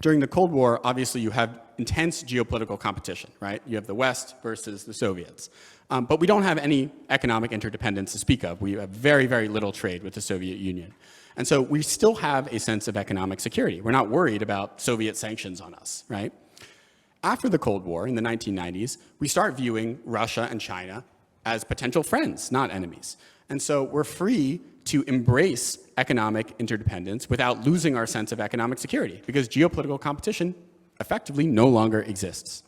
during the Cold War, obviously you have intense geopolitical competition, right? You have the West versus the Soviets. But we don't have any economic interdependence to speak of. We have very, very little trade with the Soviet Union. And so we still have a sense of economic security. We're not worried about Soviet sanctions on us, right? After the Cold War in the 1990s, we start viewing Russia and China as potential friends, not enemies. And so we're free to embrace economic interdependence without losing our sense of economic security, because geopolitical competition effectively no longer exists.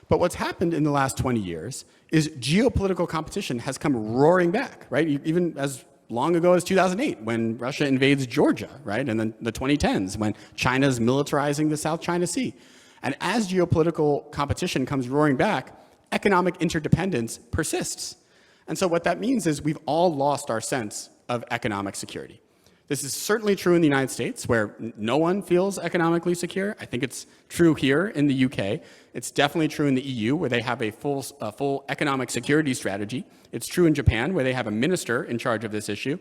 But what's happened in the last 20 years is geopolitical competition has come roaring back, right? Even as long ago as 2008, when Russia invades Georgia, right? And then the 2010s, when China's militarizing the South China Sea. And as geopolitical competition comes roaring back, economic interdependence persists. And so what that means is we've all lost our sense of economic security. This is certainly true in the United States, where no one feels economically secure. I think it's true here in the UK. It's definitely true in the EU, where they have a full economic security strategy. It's true in Japan, where they have a minister in charge of this issue.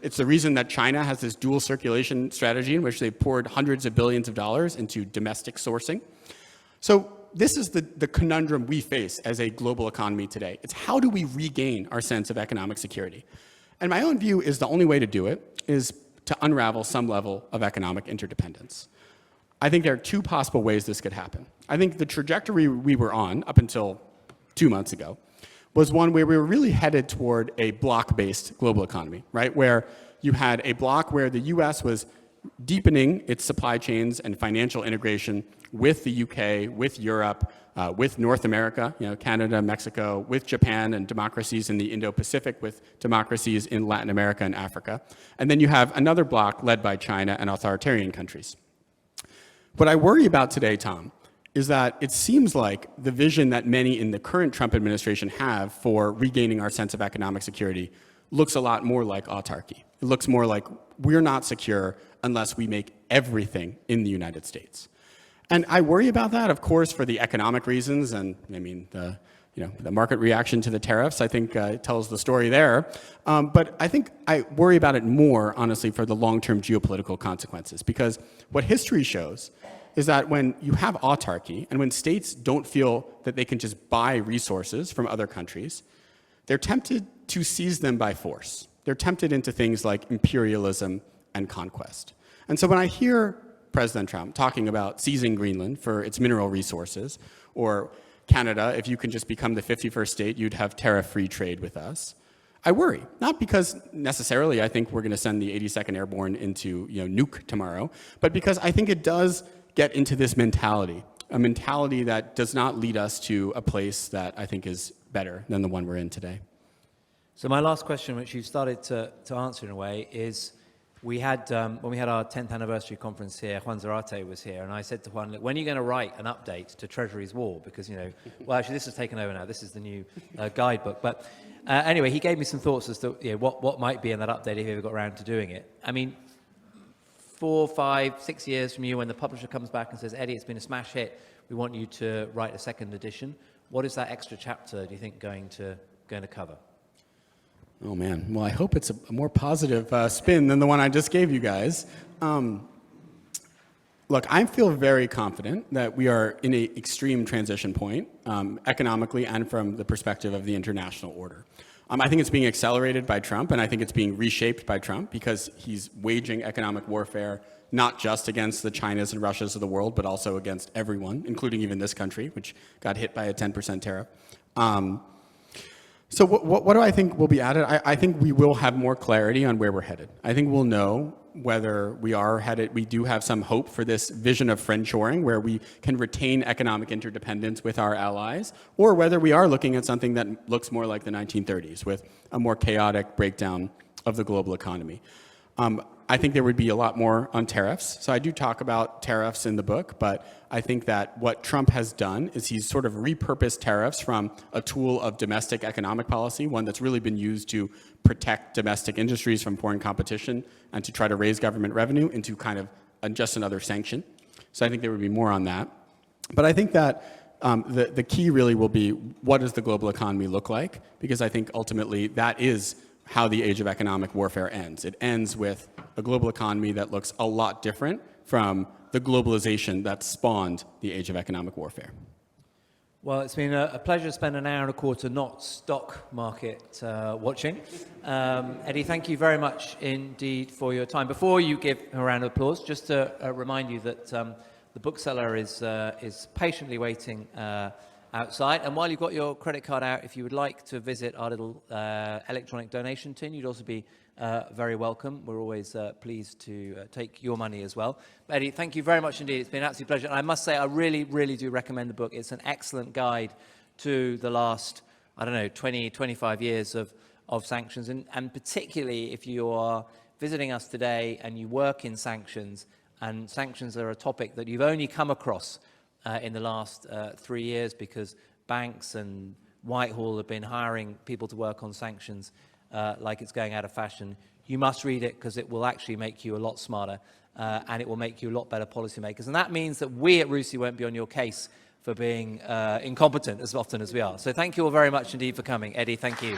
It's the reason that China has this dual circulation strategy in which they poured hundreds of billions of dollars into domestic sourcing. So this is the conundrum we face as a global economy today. It's how do we regain our sense of economic security? And my own view is the only way to do it is to unravel some level of economic interdependence. I think there are two possible ways this could happen. I think the trajectory we were on up until 2 months ago was one where we were really headed toward a block-based global economy, right? Where you had a block where the US was deepening its supply chains and financial integration with the UK, with Europe, with North America, Canada, Mexico, with Japan and democracies in the Indo-Pacific, with democracies in Latin America and Africa. And then you have another bloc led by China and authoritarian countries. What I worry about today, Tom, is that it seems like the vision that many in the current Trump administration have for regaining our sense of economic security looks a lot more like autarky. It looks more like we're not secure unless we make everything in the United States. And I worry about that, of course, for the economic reasons, and I mean, the market reaction to the tariffs, I think, tells the story there. But I think I worry about it more, honestly, for the long-term geopolitical consequences, because what history shows is that when you have autarky, and when states don't feel that they can just buy resources from other countries, they're tempted to seize them by force. They're tempted into things like imperialism and conquest. And so when I hear President Trump talking about seizing Greenland for its mineral resources, or Canada, if you can just become the 51st state, you'd have tariff-free trade with us, I worry. Not because necessarily I think we're going to send the 82nd Airborne into nuke tomorrow, but because I think it does get into this mentality, a mentality that does not lead us to a place that I think is better than the one we're in today. So my last question, which you started to answer in a way, is we had, when we had our 10th anniversary conference here, Juan Zarate was here, and I said to Juan, when are you going to write an update to Treasury's Wall? Because, well, actually, this has taken over now. This is the new guidebook. But anyway, he gave me some thoughts as to what might be in that update if he ever got around to doing it. I mean, 4, 5, 6 years from you, when the publisher comes back and says, Eddie, it's been a smash hit, we want you to write a second edition, what is that extra chapter, do you think, going to cover? Oh, man. Well, I hope it's a more positive spin than the one I just gave you guys. Look, I feel very confident that we are in an extreme transition point, economically and from the perspective of the international order. I think it's being accelerated by Trump, and I think it's being reshaped by Trump because he's waging economic warfare not just against the Chinas and Russias of the world, but also against everyone, including even this country, which got hit by a 10% tariff. So what do I think will be added? I think we will have more clarity on where we're headed. I think we'll know whether we are headed, we do have some hope for this vision of friendshoring where we can retain economic interdependence with our allies, or whether we are looking at something that looks more like the 1930s with a more chaotic breakdown of the global economy. I think there would be a lot more on tariffs. So I do talk about tariffs in the book, but I think that what Trump has done is he's sort of repurposed tariffs from a tool of domestic economic policy, one that's really been used to protect domestic industries from foreign competition and to try to raise government revenue, into kind of just another sanction. So I think there would be more on that. But I think that the key really will be, what does the global economy look like? Because I think ultimately that is how the age of economic warfare ends. It ends with a global economy that looks a lot different from the globalization that spawned the age of economic warfare. Well, it's been a pleasure to spend an hour and a quarter not stock market watching. Eddie, thank you very much indeed for your time. Before you give a round of applause, just to remind you that the bookseller is patiently waiting outside. And while you've got your credit card out, if you would like to visit our little electronic donation tin, you'd also be very welcome. We're always pleased to take your money as well. But Eddie, thank you very much indeed. It's been an absolute pleasure. And I must say, I really, really do recommend the book. It's an excellent guide to the last, 20, 25 years of sanctions. And particularly if you are visiting us today and you work in sanctions, and sanctions are a topic that you've only come across in the last 3 years because banks and Whitehall have been hiring people to work on sanctions like it's going out of fashion. You must read it because it will actually make you a lot smarter and it will make you a lot better policymakers. And that means that we at RUSI won't be on your case for being incompetent as often as we are. So thank you all very much indeed for coming. Eddie, thank you.